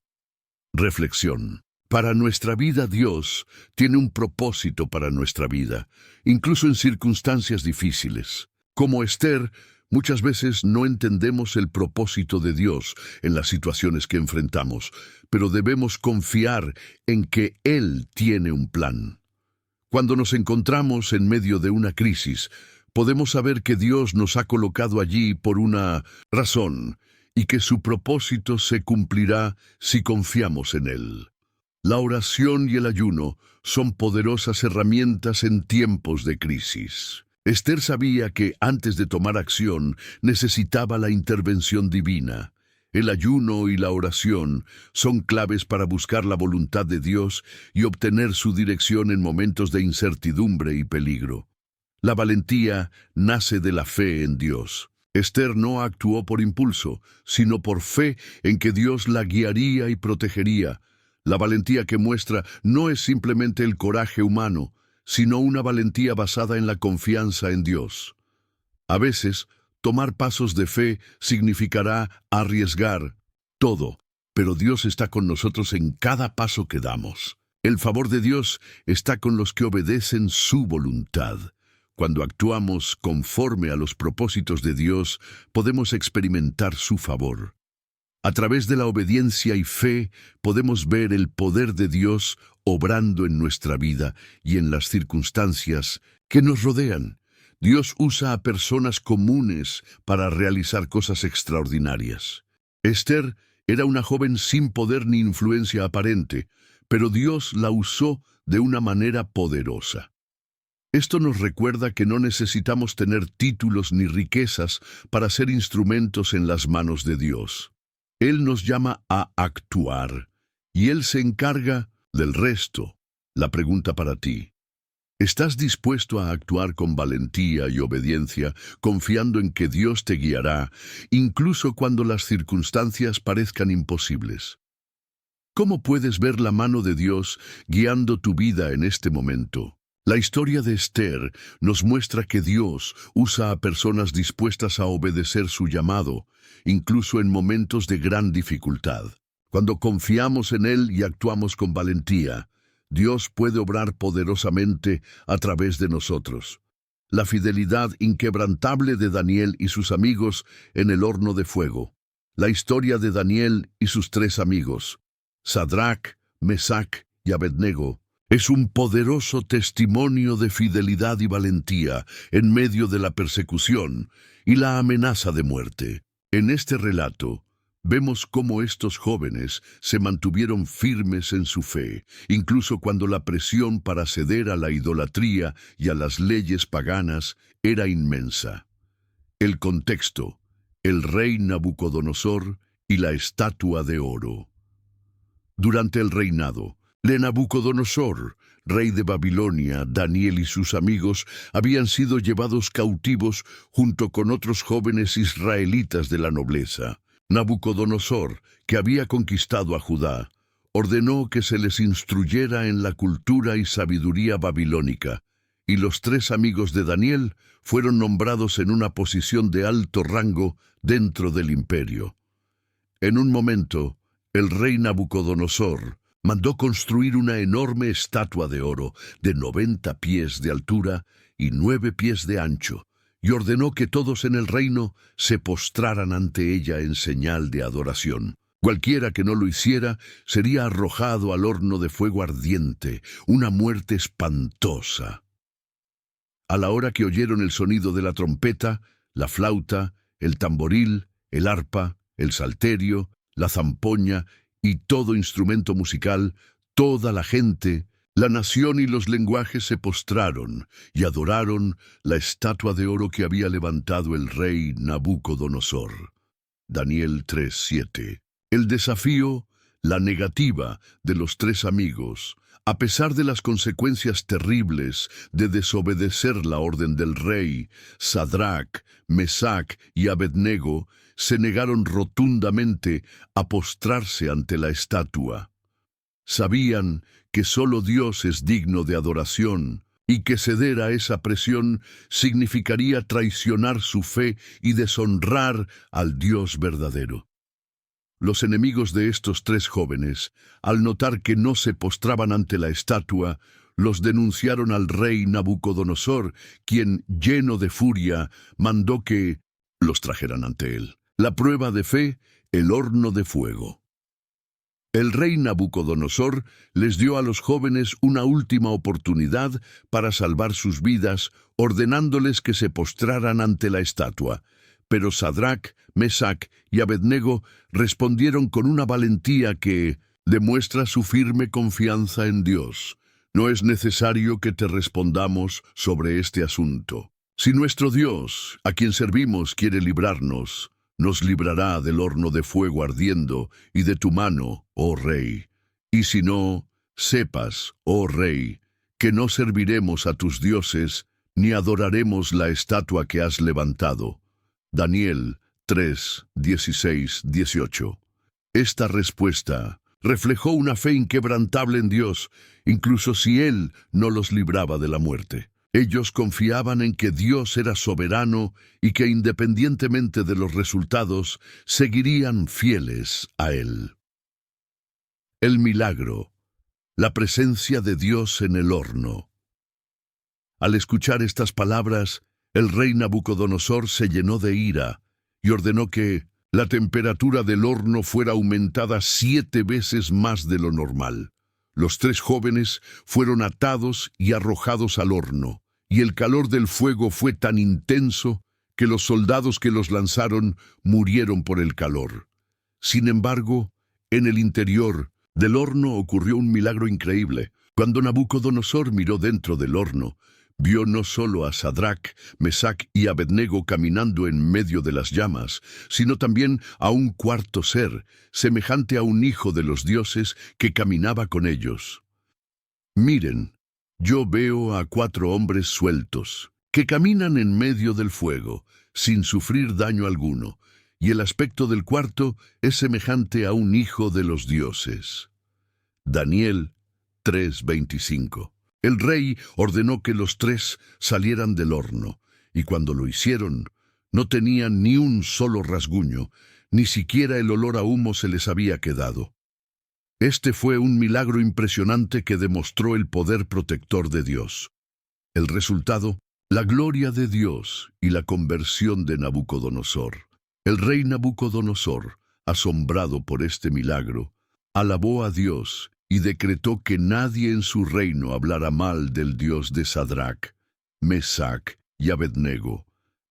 Reflexión. Para nuestra vida, Dios tiene un propósito para nuestra vida, incluso en circunstancias difíciles. Como Esther, Muchas veces no entendemos el propósito de Dios en las situaciones que enfrentamos, pero debemos confiar en que Él tiene un plan. Cuando nos encontramos en medio de una crisis, podemos saber que Dios nos ha colocado allí por una razón y que su propósito se cumplirá si confiamos en Él. La oración y el ayuno son poderosas herramientas en tiempos de crisis. Esther sabía que antes de tomar acción necesitaba la intervención divina. El ayuno y la oración son claves para buscar la voluntad de Dios y obtener su dirección en momentos de incertidumbre y peligro. La valentía nace de la fe en Dios. Esther no actuó por impulso, sino por fe en que Dios la guiaría y protegería. La valentía que muestra no es simplemente el coraje humano, sino una valentía basada en la confianza en Dios. A veces, tomar pasos de fe significará arriesgar todo, pero Dios está con nosotros en cada paso que damos. El favor de Dios está con los que obedecen su voluntad. Cuando actuamos conforme a los propósitos de Dios, podemos experimentar su favor. A través de la obediencia y fe, podemos ver el poder de Dios obrando en nuestra vida y en las circunstancias que nos rodean. Dios usa a personas comunes para realizar cosas extraordinarias. Esther era una joven sin poder ni influencia aparente, pero Dios la usó de una manera poderosa. Esto nos recuerda que no necesitamos tener títulos ni riquezas para ser instrumentos en las manos de Dios. Él nos llama a actuar, y Él se encarga del resto. La pregunta para ti: ¿estás dispuesto a actuar con valentía y obediencia, confiando en que Dios te guiará, incluso cuando las circunstancias parezcan imposibles? ¿Cómo puedes ver la mano de Dios guiando tu vida en este momento? La historia de Esther nos muestra que Dios usa a personas dispuestas a obedecer su llamado, incluso en momentos de gran dificultad. Cuando confiamos en Él y actuamos con valentía, Dios puede obrar poderosamente a través de nosotros. La fidelidad inquebrantable de Daniel y sus amigos en el horno de fuego. La historia de Daniel y sus 3 amigos, Sadrach, Mesach y Abednego, es un poderoso testimonio de fidelidad y valentía en medio de la persecución y la amenaza de muerte. En este relato, vemos cómo estos jóvenes se mantuvieron firmes en su fe, incluso cuando la presión para ceder a la idolatría y a las leyes paganas era inmensa. El contexto: el rey Nabucodonosor y la estatua de oro. Durante el reinado de Nabucodonosor, rey de Babilonia, Daniel y sus amigos habían sido llevados cautivos junto con otros jóvenes israelitas de la nobleza. Nabucodonosor, que había conquistado a Judá, ordenó que se les instruyera en la cultura y sabiduría babilónica, y los 3 amigos de Daniel fueron nombrados en una posición de alto rango dentro del imperio. En un momento, el rey Nabucodonosor mandó construir una enorme estatua de oro de 90 pies de altura y 9 pies de ancho, y ordenó que todos en el reino se postraran ante ella en señal de adoración. Cualquiera que no lo hiciera sería arrojado al horno de fuego ardiente, una muerte espantosa. A la hora que oyeron el sonido de la trompeta, la flauta, el tamboril, el arpa, el salterio, la zampoña y todo instrumento musical, toda la gente, la nación y los lenguajes se postraron y adoraron la estatua de oro que había levantado el rey Nabucodonosor. Daniel 3:7. El desafío, la negativa de los 3 amigos, a pesar de las consecuencias terribles de desobedecer la orden del rey, Sadrach, Mesach y Abednego se negaron rotundamente a postrarse ante la estatua. Sabían que solo Dios es digno de adoración y que ceder a esa presión significaría traicionar su fe y deshonrar al Dios verdadero. Los enemigos de estos 3 jóvenes, al notar que no se postraban ante la estatua, los denunciaron al rey Nabucodonosor, quien, lleno de furia, mandó que los trajeran ante él. La prueba de fe, el horno de fuego. El rey Nabucodonosor les dio a los jóvenes una última oportunidad para salvar sus vidas, ordenándoles que se postraran ante la estatua. Pero Sadrac, Mesac y Abednego respondieron con una valentía que demuestra su firme confianza en Dios. No es necesario que te respondamos sobre este asunto. Si nuestro Dios, a quien servimos, quiere librarnos, nos librará del horno de fuego ardiendo y de tu mano, oh rey. Y si no, sepas, oh rey, que no serviremos a tus dioses, ni adoraremos la estatua que has levantado. Daniel 3, 16, 18. Esta respuesta reflejó una fe inquebrantable en Dios, incluso si Él no los libraba de la muerte. Ellos confiaban en que Dios era soberano y que independientemente de los resultados, seguirían fieles a Él. El milagro, la presencia de Dios en el horno. Al escuchar estas palabras, el rey Nabucodonosor se llenó de ira y ordenó que la temperatura del horno fuera aumentada 7 veces más de lo normal. Los 3 jóvenes fueron atados y arrojados al horno, y el calor del fuego fue tan intenso que los soldados que los lanzaron murieron por el calor. Sin embargo, en el interior del horno ocurrió un milagro increíble. Cuando Nabucodonosor miró dentro del horno, vio no solo a Sadrac, Mesac y Abednego caminando en medio de las llamas, sino también a un cuarto ser, semejante a un hijo de los dioses, que caminaba con ellos. Miren, yo veo a 4 hombres sueltos, que caminan en medio del fuego, sin sufrir daño alguno, y el aspecto del cuarto es semejante a un hijo de los dioses. Daniel 3:25. El rey ordenó que los 3 salieran del horno, y cuando lo hicieron, no tenían ni un solo rasguño, ni siquiera el olor a humo se les había quedado. Este fue un milagro impresionante que demostró el poder protector de Dios. El resultado, la gloria de Dios y la conversión de Nabucodonosor. El rey Nabucodonosor, asombrado por este milagro, alabó a Dios y decretó que nadie en su reino hablara mal del Dios de Sadrac, Mesac y Abednego,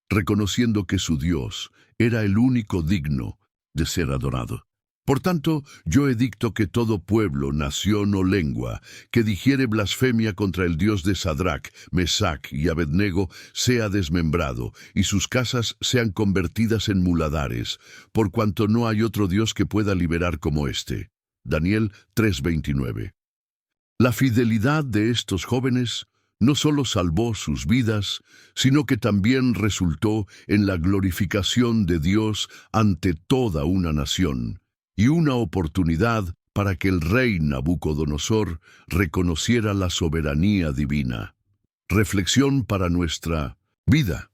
reconociendo que su Dios era el único digno de ser adorado. Por tanto, yo edicto que todo pueblo, nación o lengua que digiere blasfemia contra el Dios de Sadrac, Mesac y Abednego sea desmembrado, y sus casas sean convertidas en muladares, por cuanto no hay otro Dios que pueda liberar como éste. Daniel 3:29. La fidelidad de estos jóvenes no solo salvó sus vidas, sino que también resultó en la glorificación de Dios ante toda una nación, y una oportunidad para que el rey Nabucodonosor reconociera la soberanía divina. Reflexión para nuestra vida.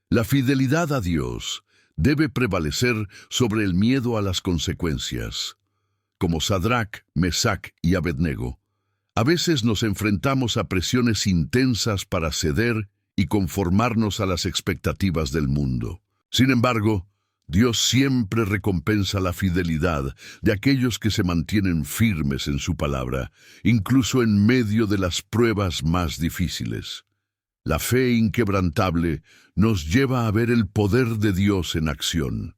La fidelidad a Dios debe prevalecer sobre el miedo a las consecuencias. Como Sadrac, Mesac y Abednego, a veces nos enfrentamos a presiones intensas para ceder y conformarnos a las expectativas del mundo. Sin embargo, Dios siempre recompensa la fidelidad de aquellos que se mantienen firmes en su palabra, incluso en medio de las pruebas más difíciles. La fe inquebrantable nos lleva a ver el poder de Dios en acción.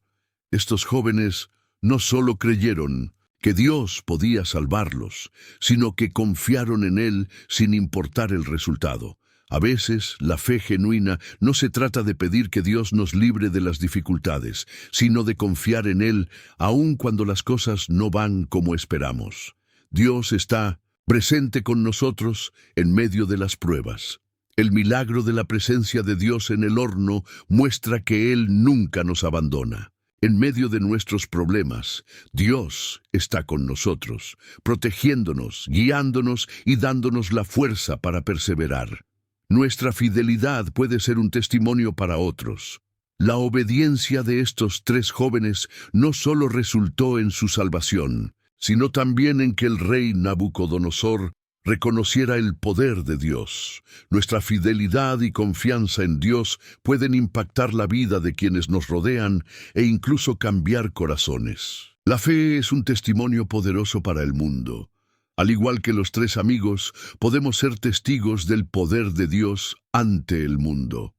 Estos jóvenes no solo creyeron que Dios podía salvarlos, sino que confiaron en Él sin importar el resultado. A veces, la fe genuina no se trata de pedir que Dios nos libre de las dificultades, sino de confiar en Él, aun cuando las cosas no van como esperamos. Dios está presente con nosotros en medio de las pruebas. El milagro de la presencia de Dios en el horno muestra que Él nunca nos abandona. En medio de nuestros problemas, Dios está con nosotros, protegiéndonos, guiándonos y dándonos la fuerza para perseverar. Nuestra fidelidad puede ser un testimonio para otros. La obediencia de estos 3 jóvenes no solo resultó en su salvación, sino también en que el rey Nabucodonosor reconociera el poder de Dios. Nuestra fidelidad y confianza en Dios pueden impactar la vida de quienes nos rodean e incluso cambiar corazones. La fe es un testimonio poderoso para el mundo. Al igual que los tres amigos, podemos ser testigos del poder de Dios ante el mundo.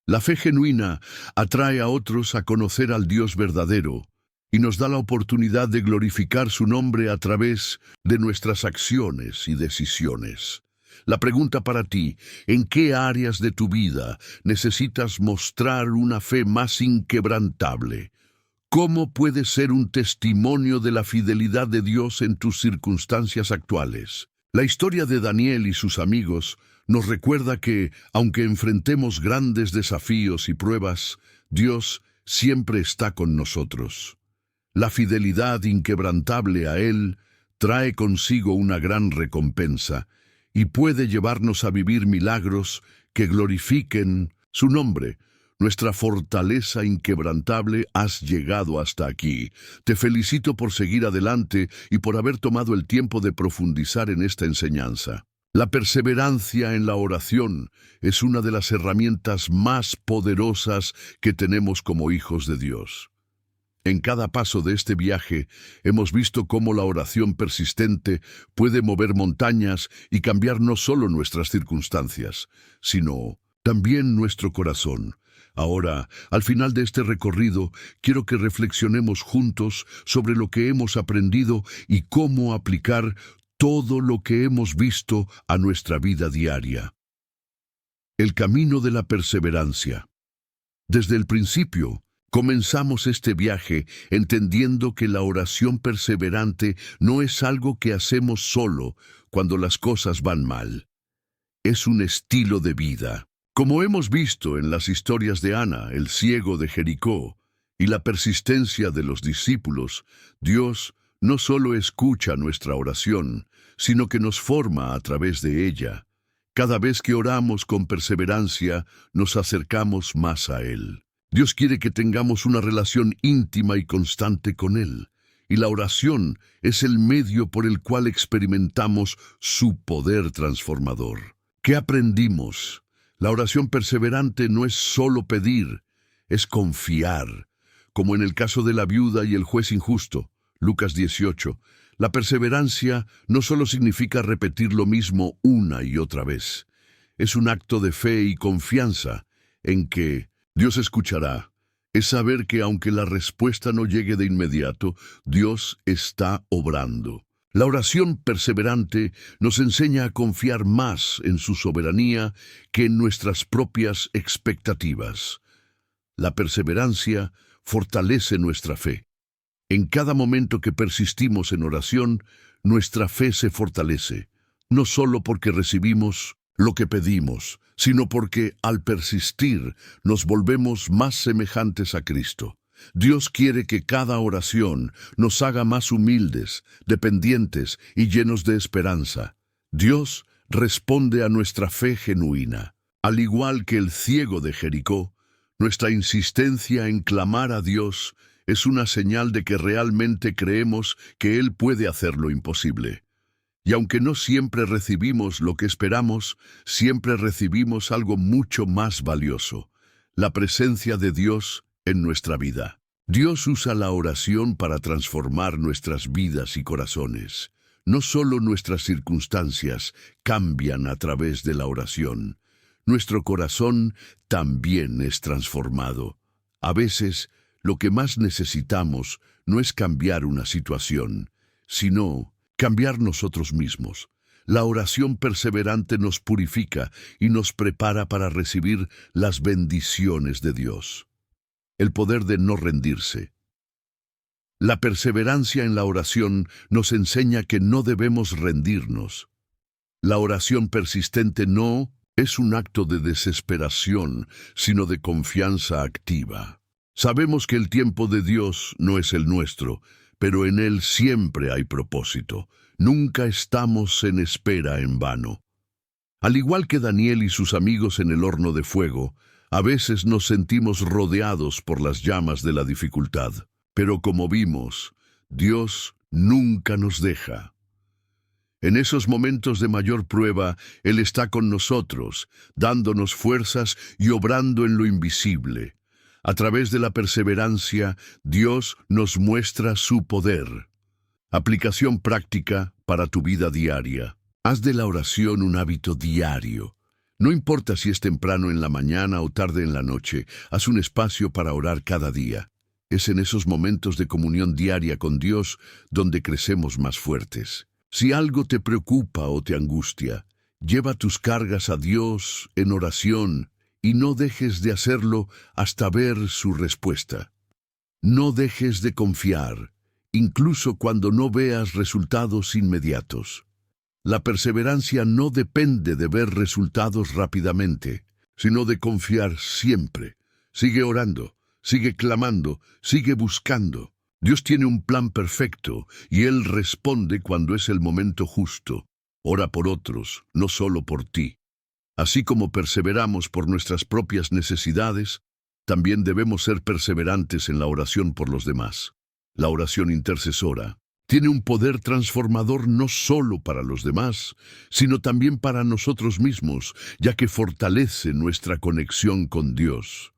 La fe genuina atrae a otros a conocer al Dios verdadero y nos da la oportunidad de glorificar su nombre a través de nuestras acciones y decisiones. La pregunta para ti: ¿en qué áreas de tu vida necesitas mostrar una fe más inquebrantable? ¿Cómo puedes ser un testimonio de la fidelidad de Dios en tus circunstancias actuales? La historia de Daniel y sus amigos nos recuerda que, aunque enfrentemos grandes desafíos y pruebas, Dios siempre está con nosotros. La fidelidad inquebrantable a Él trae consigo una gran recompensa y puede llevarnos a vivir milagros que glorifiquen su nombre. Nuestra fortaleza inquebrantable. Has llegado hasta aquí. Te felicito por seguir adelante y por haber tomado el tiempo de profundizar en esta enseñanza. La perseverancia en la oración es una de las herramientas más poderosas que tenemos como hijos de Dios. En cada paso de este viaje hemos visto cómo la oración persistente puede mover montañas y cambiar no solo nuestras circunstancias, sino también nuestro corazón. Ahora, al final de este recorrido, quiero que reflexionemos juntos sobre lo que hemos aprendido y cómo aplicar todo lo que hemos visto a nuestra vida diaria. El camino de la perseverancia. Desde el principio, comenzamos este viaje entendiendo que la oración perseverante no es algo que hacemos solo cuando las cosas van mal. Es un estilo de vida. Como hemos visto en las historias de Ana, el ciego de Jericó, y la persistencia de los discípulos, Dios no solo escucha nuestra oración, sino que nos forma a través de ella. Cada vez que oramos con perseverancia, nos acercamos más a Él. Dios quiere que tengamos una relación íntima y constante con Él, y la oración es el medio por el cual experimentamos su poder transformador. ¿Qué aprendimos? La oración perseverante no es solo pedir, es confiar. Como en el caso de la viuda y el juez injusto, Lucas 18, la perseverancia no solo significa repetir lo mismo una y otra vez. Es un acto de fe y confianza en que Dios escuchará. Es saber que aunque la respuesta no llegue de inmediato, Dios está obrando. La oración perseverante nos enseña a confiar más en su soberanía que en nuestras propias expectativas. La perseverancia fortalece nuestra fe. En cada momento que persistimos en oración, nuestra fe se fortalece, no solo porque recibimos lo que pedimos, sino porque al persistir nos volvemos más semejantes a Cristo. Dios quiere que cada oración nos haga más humildes, dependientes y llenos de esperanza. Dios responde a nuestra fe genuina. Al igual que el ciego de Jericó, nuestra insistencia en clamar a Dios es una señal de que realmente creemos que Él puede hacer lo imposible. Y aunque no siempre recibimos lo que esperamos, siempre recibimos algo mucho más valioso: la presencia de Dios en nuestra vida. Dios usa la oración para transformar nuestras vidas y corazones. No solo nuestras circunstancias cambian a través de la oración, nuestro corazón también es transformado. A veces, lo que más necesitamos no es cambiar una situación, sino cambiar nosotros mismos. La oración perseverante nos purifica y nos prepara para recibir las bendiciones de Dios. El poder de no rendirse. La perseverancia en la oración nos enseña que no debemos rendirnos. La oración persistente no es un acto de desesperación, sino de confianza activa. Sabemos que el tiempo de Dios no es el nuestro, pero en Él siempre hay propósito. Nunca estamos en espera en vano. Al igual que Daniel y sus amigos en el horno de fuego, a veces nos sentimos rodeados por las llamas de la dificultad. Pero como vimos, Dios nunca nos deja. En esos momentos de mayor prueba, Él está con nosotros, dándonos fuerzas y obrando en lo invisible. A través de la perseverancia, Dios nos muestra su poder. Aplicación práctica para tu vida diaria. Haz de la oración un hábito diario. No importa si es temprano en la mañana o tarde en la noche, haz un espacio para orar cada día. Es en esos momentos de comunión diaria con Dios donde crecemos más fuertes. Si algo te preocupa o te angustia, lleva tus cargas a Dios en oración y no dejes de hacerlo hasta ver su respuesta. No dejes de confiar, incluso cuando no veas resultados inmediatos. La perseverancia no depende de ver resultados rápidamente, sino de confiar siempre. Sigue orando, sigue clamando, sigue buscando. Dios tiene un plan perfecto y Él responde cuando es el momento justo. Ora por otros, no solo por ti. Así como perseveramos por nuestras propias necesidades, también debemos ser perseverantes en la oración por los demás. La oración intercesora tiene un poder transformador no solo para los demás, sino también para nosotros mismos, ya que fortalece nuestra conexión con Dios.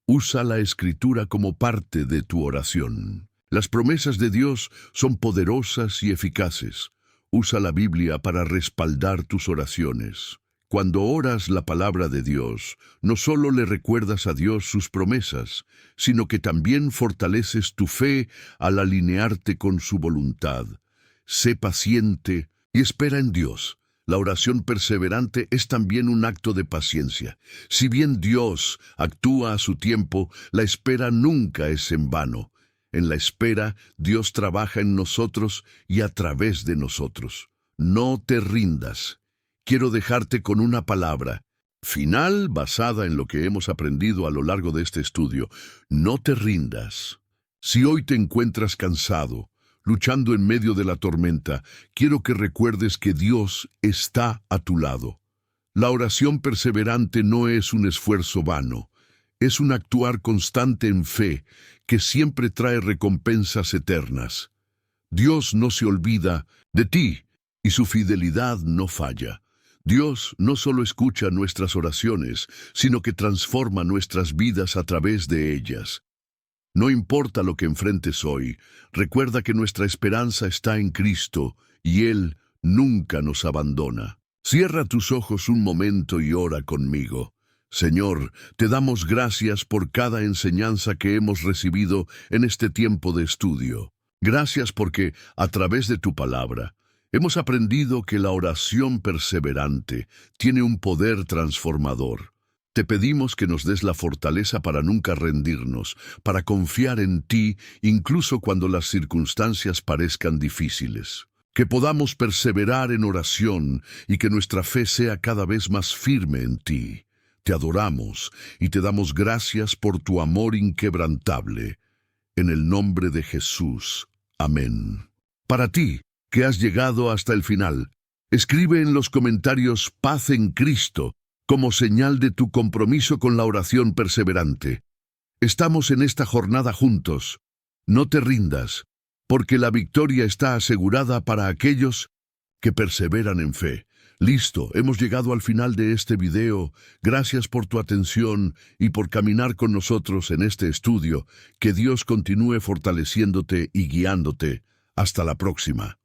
Usa la Escritura como parte de tu oración. Las promesas de Dios son poderosas y eficaces. Usa la Biblia para respaldar tus oraciones. Cuando oras la palabra de Dios, no solo le recuerdas a Dios sus promesas, sino que también fortaleces tu fe al alinearte con su voluntad. Sé paciente y espera en Dios. La oración perseverante es también un acto de paciencia. Si bien Dios actúa a su tiempo, la espera nunca es en vano. En la espera, Dios trabaja en nosotros y a través de nosotros. No te rindas. Quiero dejarte con una palabra final basada en lo que hemos aprendido a lo largo de este estudio. No te rindas. Si hoy te encuentras cansado, luchando en medio de la tormenta, quiero que recuerdes que Dios está a tu lado. La oración perseverante no es un esfuerzo vano. Es un actuar constante en fe que siempre trae recompensas eternas. Dios no se olvida de ti y su fidelidad no falla. Dios no solo escucha nuestras oraciones, sino que transforma nuestras vidas a través de ellas. No importa lo que enfrentes hoy, recuerda que nuestra esperanza está en Cristo y Él nunca nos abandona. Cierra tus ojos un momento y ora conmigo. Señor, te damos gracias por cada enseñanza que hemos recibido en este tiempo de estudio. Gracias porque, a través de tu palabra, hemos aprendido que la oración perseverante tiene un poder transformador. Te pedimos que nos des la fortaleza para nunca rendirnos, para confiar en ti incluso cuando las circunstancias parezcan difíciles. Que podamos perseverar en oración y que nuestra fe sea cada vez más firme en ti. Te adoramos y te damos gracias por tu amor inquebrantable. En el nombre de Jesús. Amén. Para ti, que has llegado hasta el final, escribe en los comentarios "Paz en Cristo" como señal de tu compromiso con la oración perseverante. Estamos en esta jornada juntos. No te rindas, porque la victoria está asegurada para aquellos que perseveran en fe. Listo, hemos llegado al final de este video. Gracias por tu atención y por caminar con nosotros en este estudio. Que Dios continúe fortaleciéndote y guiándote. Hasta la próxima.